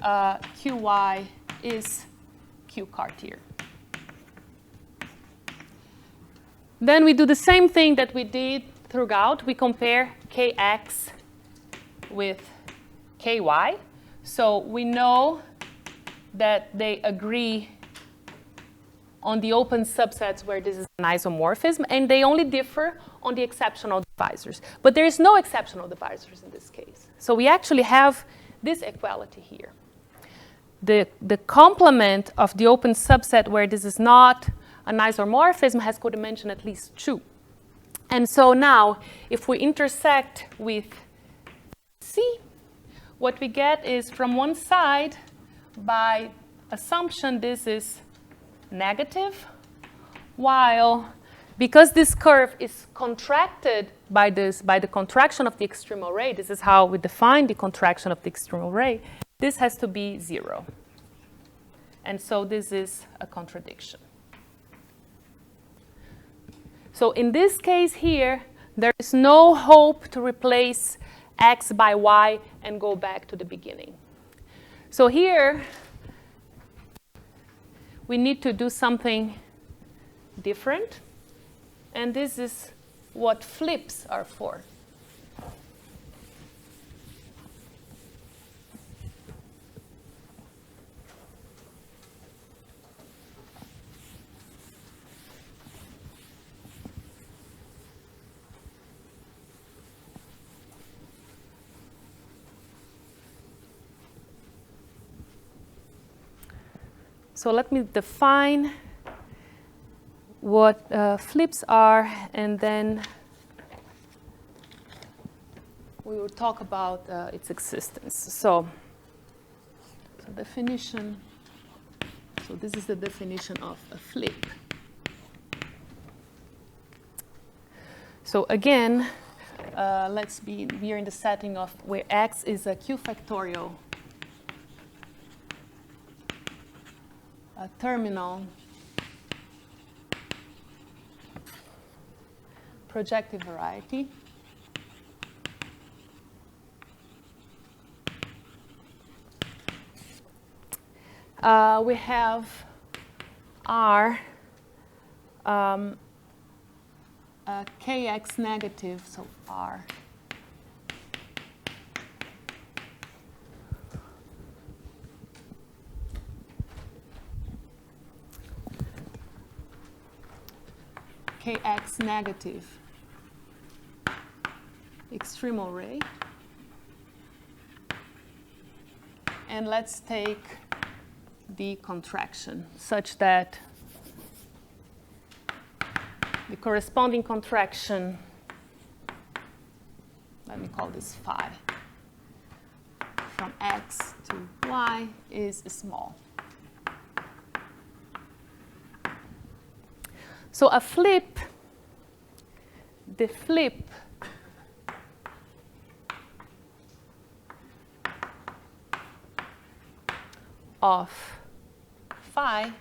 Qy is Q Cartier. Then we do the same thing that we did throughout. We compare Kx with Ky. So we know that they agree on the open subsets where this is an isomorphism, and they only differ on the exceptional divisors. But there is no exceptional divisors in this case. So we actually have this equality here. The complement of the open subset where this is not an isomorphism has codimension at least 2. And so now, if we intersect with C, what we get is from one side, by assumption, this is negative, while because this curve is contracted by the contraction of the extreme array, this is how we define the contraction of the extreme array, this has to be 0. And so this is a contradiction. So in this case here, there is no hope to replace x by y and go back to the beginning. So here, we need to do something different. And this is what flips are for. So let me define what flips are, and then we will talk about its existence. So definition. So this is the definition of a flip. So again, let's be here in the setting of where x is a q factorial a terminal projective variety. We have R kx negative, so R kx negative extreme array. And let's take the contraction such that the corresponding contraction, let me call this phi, from x to y is small. So a flip, the flip of phi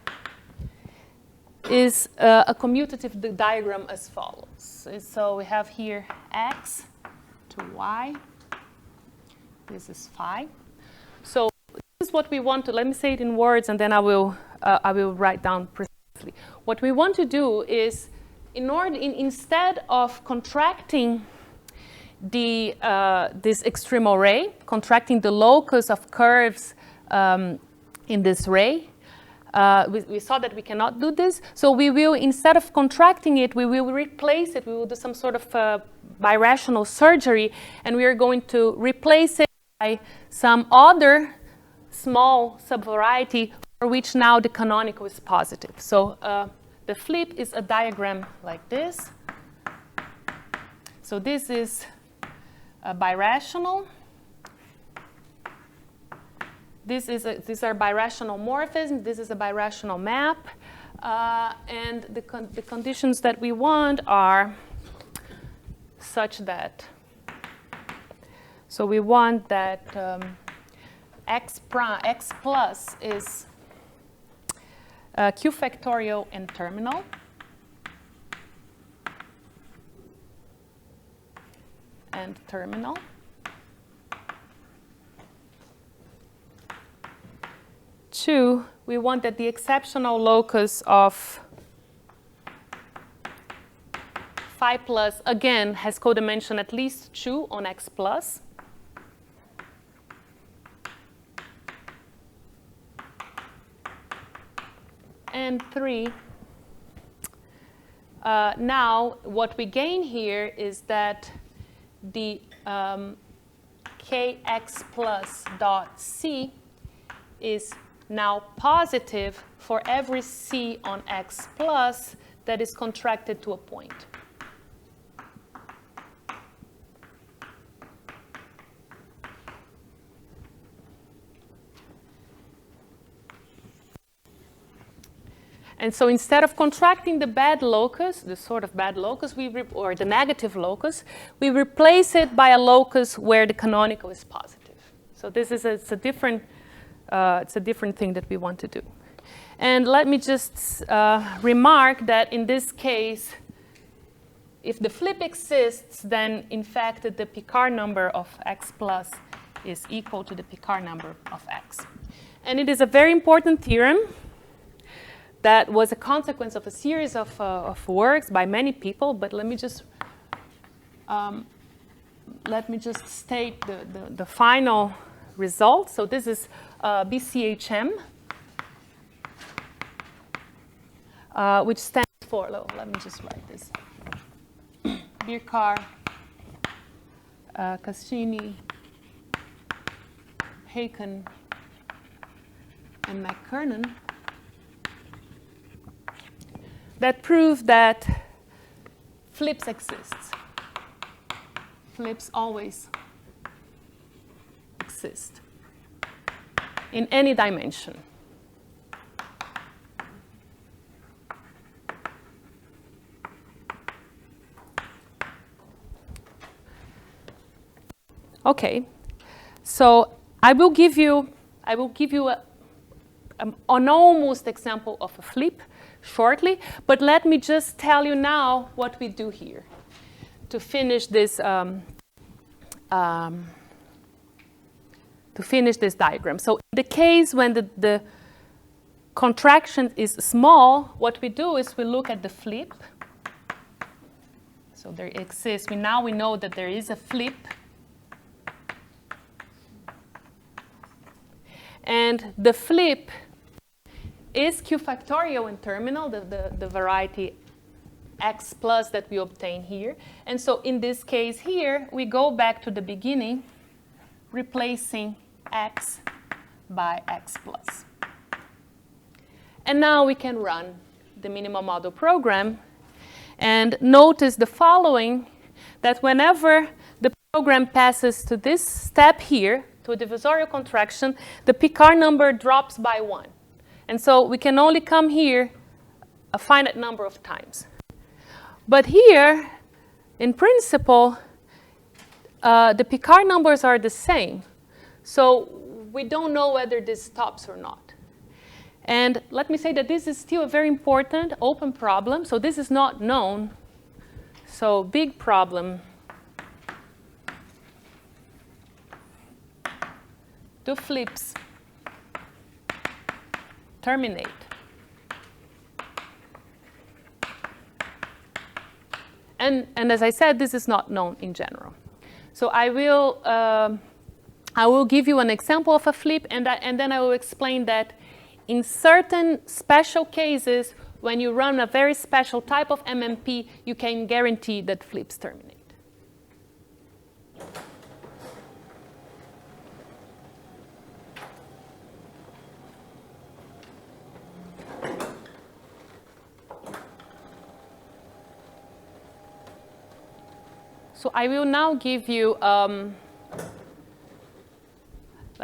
is a commutative diagram as follows. So we have here x to y. This is phi. So this is what we want to, let me say it in words, and then I will write down precisely. What we want to do is, instead of contracting this extreme array, contracting the locus of curves in this ray, we saw that we cannot do this. So we will, instead of contracting it, we will replace it. We will do some sort of birational surgery, and we are going to replace it by some other small subvariety for which now the canonical is positive. So the flip is a diagram like this. So this is a birational. These are birational morphisms. This is a birational map. And the conditions that we want are such that, so we want that x plus is q factorial and terminal. And terminal. Two, we want that the exceptional locus of phi plus, again, has codimension at least 2 on x plus. And 3, now what we gain here is that the kx plus dot c is now positive for every c on x plus that is contracted to a point. And so instead of contracting the bad locus, the sort of bad locus, or the negative locus, we replace it by a locus where the canonical is positive. So this is it's a different thing that we want to do. And let me just remark that in this case, if the flip exists, then in fact the Picard number of x plus is equal to the Picard number of x. And it is a very important theorem that was a consequence of a series of works by many people, but let me just state the final result. So this is BCHM, which stands for, let me just write this, Birkar, Cassini, Haken, and McKernan, that prove that flips exist. Flips always exist in any dimension. Okay, so I will give you an almost example of a flip shortly, but let me just tell you now what we do here to finish this diagram. So in the case when the contraction is small, what we do is we look at the flip. So there exists, now we know that there is a flip. And the flip is q factorial in terminal, the variety x plus that we obtain here. And so in this case here, we go back to the beginning, replacing x by x plus. And now we can run the minimal model program. And notice the following, that whenever the program passes to this step here, to a divisorial contraction, the Picard number drops by 1. And so we can only come here a finite number of times. But here, in principle, the Picard numbers are the same. So we don't know whether this stops or not. And let me say that this is still a very important open problem. So this is not known. So big problem. Do flips terminate? And as I said, this is not known in general. So I will give you an example of a flip, and then I will explain that in certain special cases, when you run a very special type of MMP, you can guarantee that flips terminate. So I will now give you, let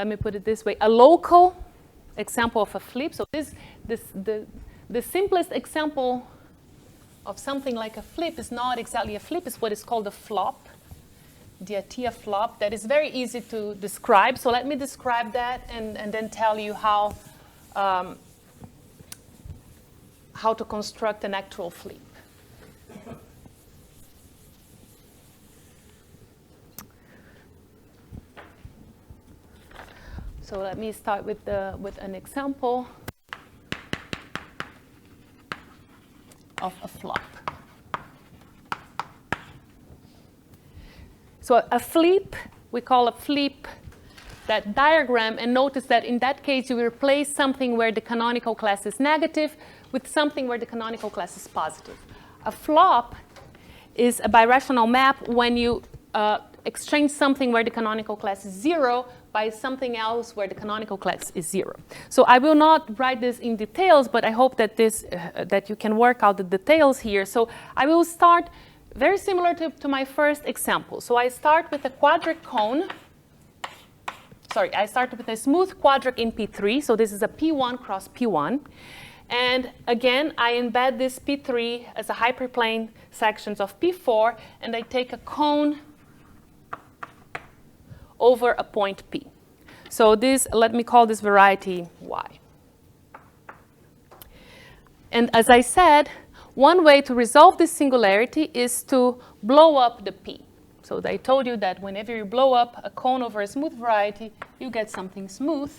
me put it this way, a local example of a flip. So the simplest example of something like a flip is not exactly a flip, it's what is called a flop, the Atiyah flop. That is very easy to describe. So let me describe that and then tell you how to construct an actual flip. So let me start with an example of a flop. So a flip, we call a flip that diagram, and notice that in that case you replace something where the canonical class is negative with something where the canonical class is positive. A flop is a birational map when you exchange something where the canonical class is 0 by something else where the canonical class is 0. So I will not write this in details, but I hope that that you can work out the details here. So I will start very similar to my first example. So I start with a quadric cone. Sorry, I start with a smooth quadric in P3. So this is a P1 cross P1. And again, I embed this P3 as a hyperplane sections of P4, and I take a cone over a point P. So this, let me call this variety Y. And as I said, one way to resolve this singularity is to blow up the P. So I told you that whenever you blow up a cone over a smooth variety, you get something smooth.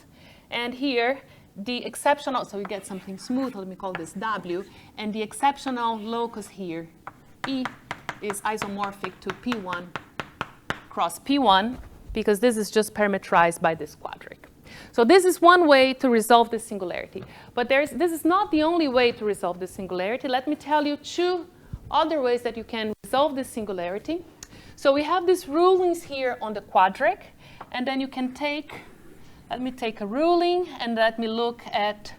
And here, the exceptional, so you get something smooth, let me call this W, and the exceptional locus here, E, is isomorphic to P1 cross P1, because this is just parametrized by this quadric. So this is one way to resolve this singularity. But this is not the only way to resolve this singularity. Let me tell you 2 other ways that you can resolve this singularity. So we have these rulings here on the quadric, and then you can take, let me take a ruling, and let me look at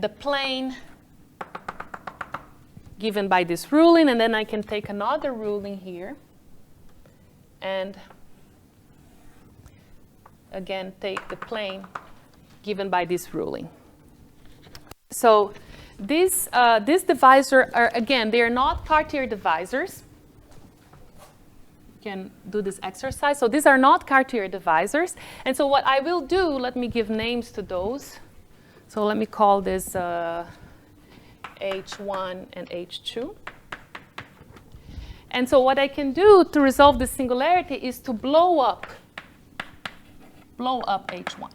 the plane given by this ruling, and then I can take another ruling here, and again take the plane given by this ruling. So this divisor are, again, they are not Cartier divisors. You can do this exercise. So these are not Cartier divisors. And so what I will do, let me give names to those. So let me call this H1 and H2. And so what I can do to resolve this singularity is to blow up H1.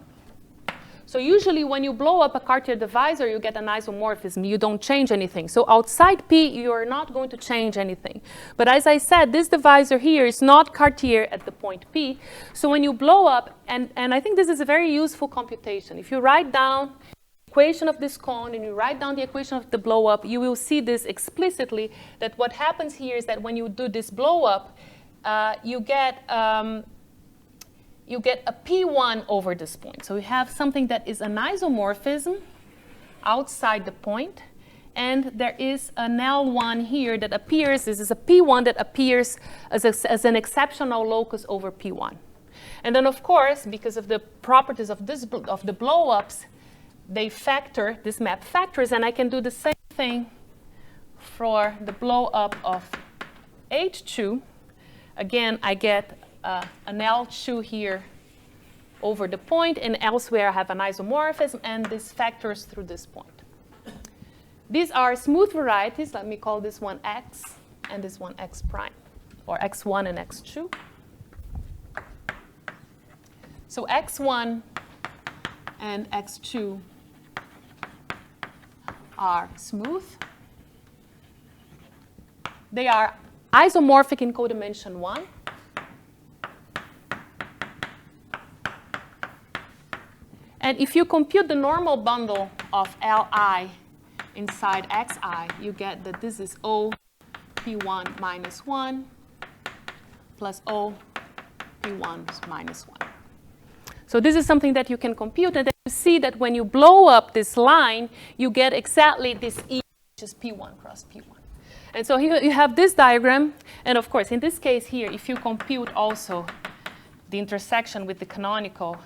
So usually when you blow up a Cartier divisor, you get an isomorphism. You don't change anything. So outside P, you are not going to change anything. But as I said, this divisor here is not Cartier at the point P. So when you blow up, and I think this is a very useful computation. If you write down the equation of this cone and you write down the equation of the blow up, you will see this explicitly, that what happens here is that when you do this blow up, you get a P1 over this point. So we have something that is an isomorphism outside the point, and there is an L1 here that appears, this is a P1 that appears as an exceptional locus over P1. And then of course, because of the properties of the blow-ups, they factor, this map factors, and I can do the same thing for the blow-up of H2. Again, I get an L2 here over the point, and elsewhere I have an isomorphism, and this factors through this point. These are smooth varieties. Let me call this one X and this one X prime, or X1 and X2. So X1 and X2 are smooth. They are isomorphic in codimension 1. And if you compute the normal bundle of Li inside Xi, you get that this is O P1 minus 1 plus O P1 minus 1. So this is something that you can compute, and then you see that when you blow up this line, you get exactly this E, which is P1 cross P1. And so here you have this diagram. And of course, in this case here, if you compute also the intersection with the canonical,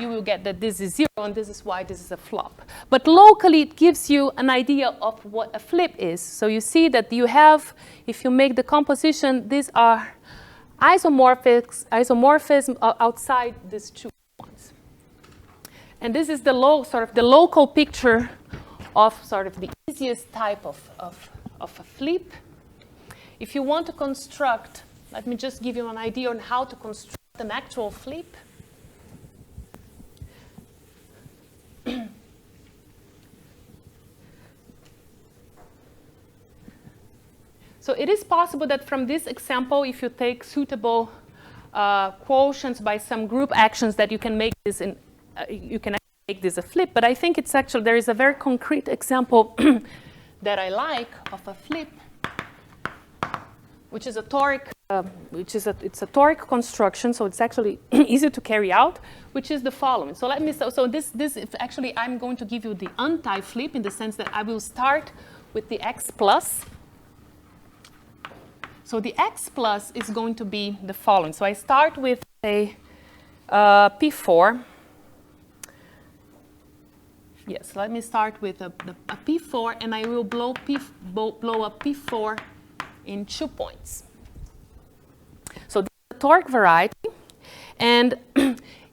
you will get that this is 0, and this is why this is a flop. But locally, it gives you an idea of what a flip is. So you see that you have, if you make the composition, these are isomorphism outside these two ones. And this is the local picture of sort of the easiest type of a flip. If you want to construct, let me just give you an idea on how to construct an actual flip. So it is possible that from this example, if you take suitable quotients by some group actions, that you can make this make this a flip. But I think it's actually, there is a very concrete example that I like of a flip, which is a toric, it's a toric construction, so it's actually easy to carry out, which is the following. So let me, so this actually, I'm going to give you the anti-flip in the sense that I will start with the x plus. So the x plus is going to be the following. So I start with a P4. Yes, let me start with a P4, and I will blow up P4 in 2 points. So this is the toric variety. And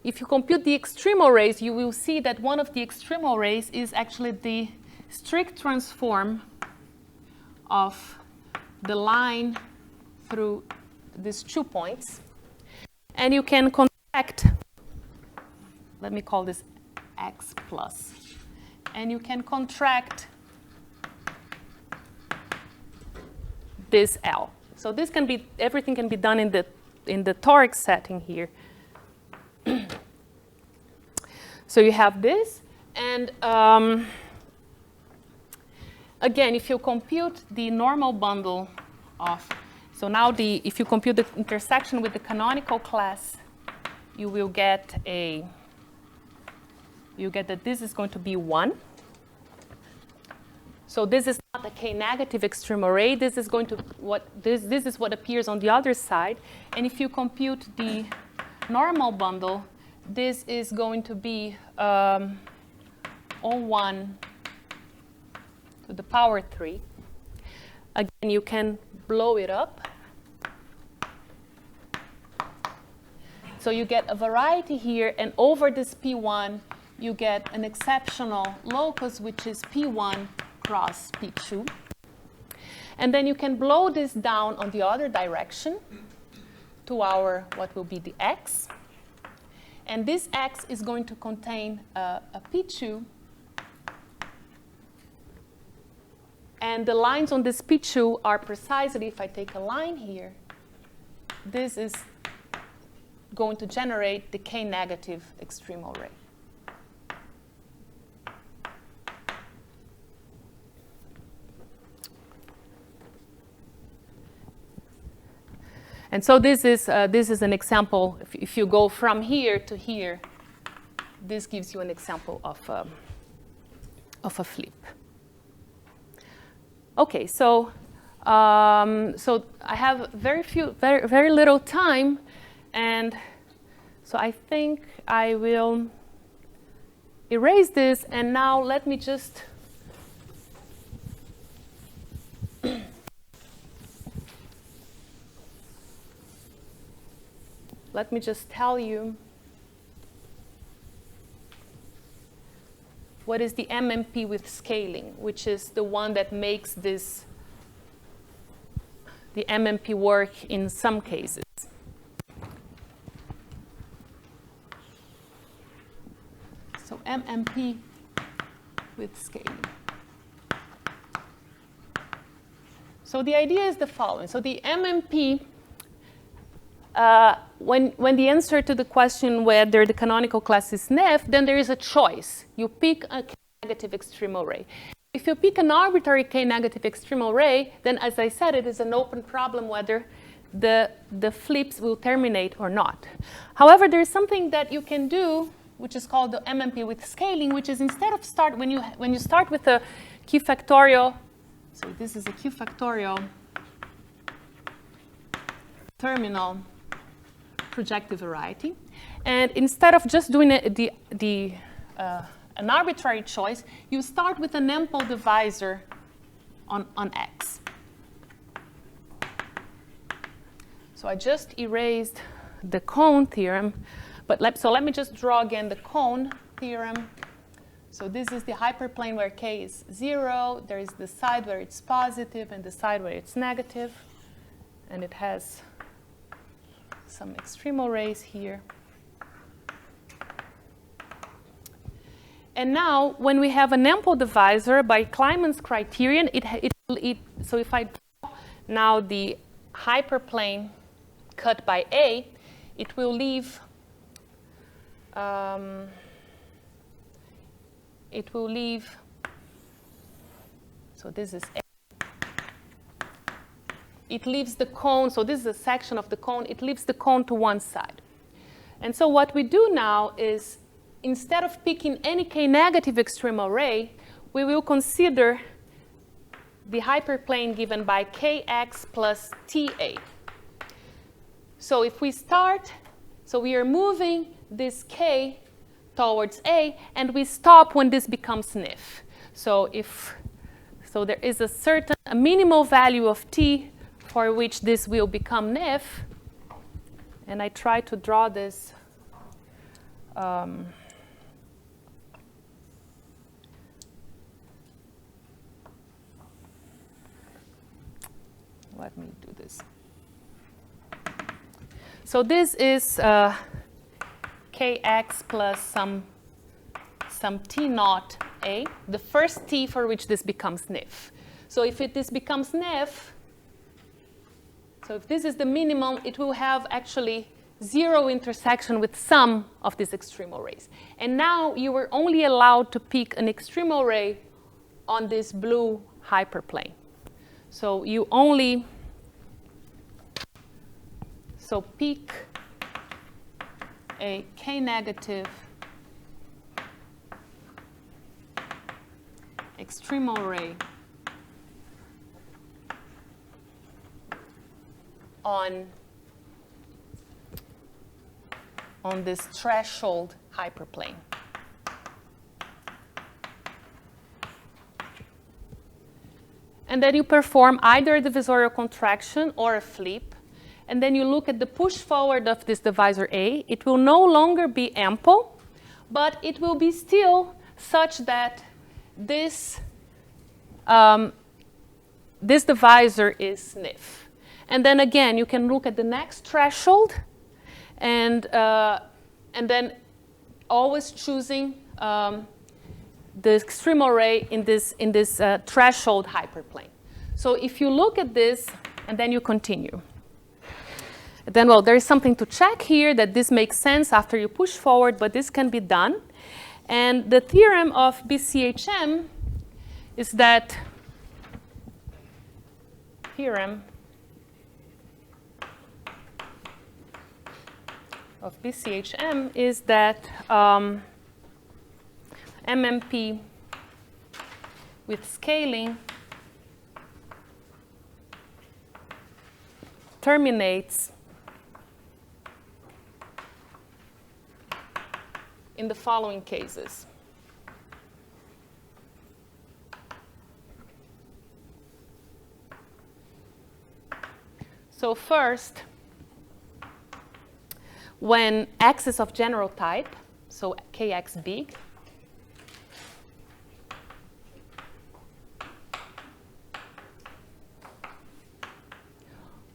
if you compute the extremal rays, you will see that one of the extremal rays is actually the strict transform of the line through these 2 points. And you can contract, let me call this x plus. And you can contract this L. So this can be, everything can be done in the toric setting here. So you have this, and again, if you compute the normal bundle of, so now if you compute the intersection with the canonical class, you will get that this is going to be 1. So this is not a k-negative extreme array. This is going to this is what appears on the other side. And if you compute the normal bundle, this is going to be O1 to the power 3. Again, you can blow it up. So you get a variety here, and over this P1, you get an exceptional locus, which is P1 cross P2. And then you can blow this down on the other direction to our, what will be the X. And this X is going to contain a P2. And the lines on this P2 are precisely, if I take a line here, this is going to generate the k-negative extremal ray. And so this is an example. If you go from here to here, this gives you an example of a flip. Okay, so so I have very little time, and so I think I will erase this. And now let me just tell you what is the MMP with scaling, which is the one that makes the MMP work in some cases. So MMP with scaling. So the idea is the following. So the MMP, when the answer to the question whether the canonical class is NEF, then there is a choice. You pick a k-negative extremal ray. If you pick an arbitrary k-negative extremal ray, then as I said, it is an open problem whether the flips will terminate or not. However, there is something that you can do, which is called the MMP with scaling, which is instead of when you start with a key factorial So this is a q factorial terminal projective variety. And instead of just doing an arbitrary choice, you start with an ample divisor on X. So I just erased the cone theorem. So let me just draw again the cone theorem. So this is the hyperplane where k is 0. There is the side where it's positive and the side where it's negative. And it has some extremal rays here. And now, when we have an ample divisor by Kleiman's criterion, so if I draw now the hyperplane cut by A, it will leave so this is A. It leaves the cone, so this is a section of the cone, it leaves the cone to one side. And so what we do now is, instead of picking any k-negative extremal ray, we will consider the hyperplane given by kx plus ta. So if we start, so we are moving this k towards A, and we stop when this becomes nif. So there is a minimal value of t for which this will become nif, and I try to draw this let me do this. So this is kx plus some t naught a, the first t for which this becomes nif. So if this becomes nif, so if this is the minimum, it will have actually 0 intersection with some of these extremal rays. And now you are only allowed to pick an extremal ray on this blue hyperplane. So you only, so pick a k-negative extremal ray on this threshold hyperplane. And then you perform either a divisorial contraction or a flip. And then you look at the push forward of this divisor A. It will no longer be ample, but it will be still such that this divisor is nif. And then again, you can look at the next threshold, and then always choosing the extremal ray in this threshold hyperplane. So if you look at this, and then you continue. Then, well, there is something to check here that this makes sense after you push forward, but this can be done. And the theorem of BCHM is that theorem of BCHM is that MMP with scaling terminates in the following cases. So first, when X is of general type, so Kx big,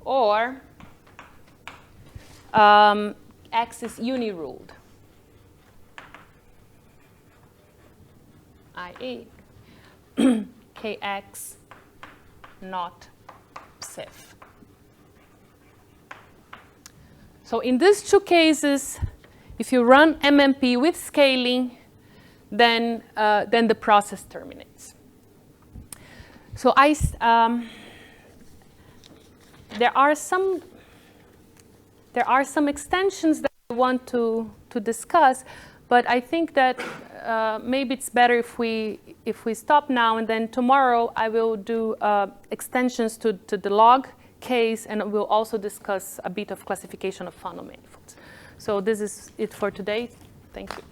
or X is uniruled, i.e. Kx not psif. So in these two cases, if you run MMP with scaling, then the process terminates. So there are some extensions that I want to discuss, But I think that maybe it's better if we stop now, and then tomorrow I will do extensions to the log case, and we'll also discuss a bit of classification of Fano manifolds. So this is it for today. Thank you.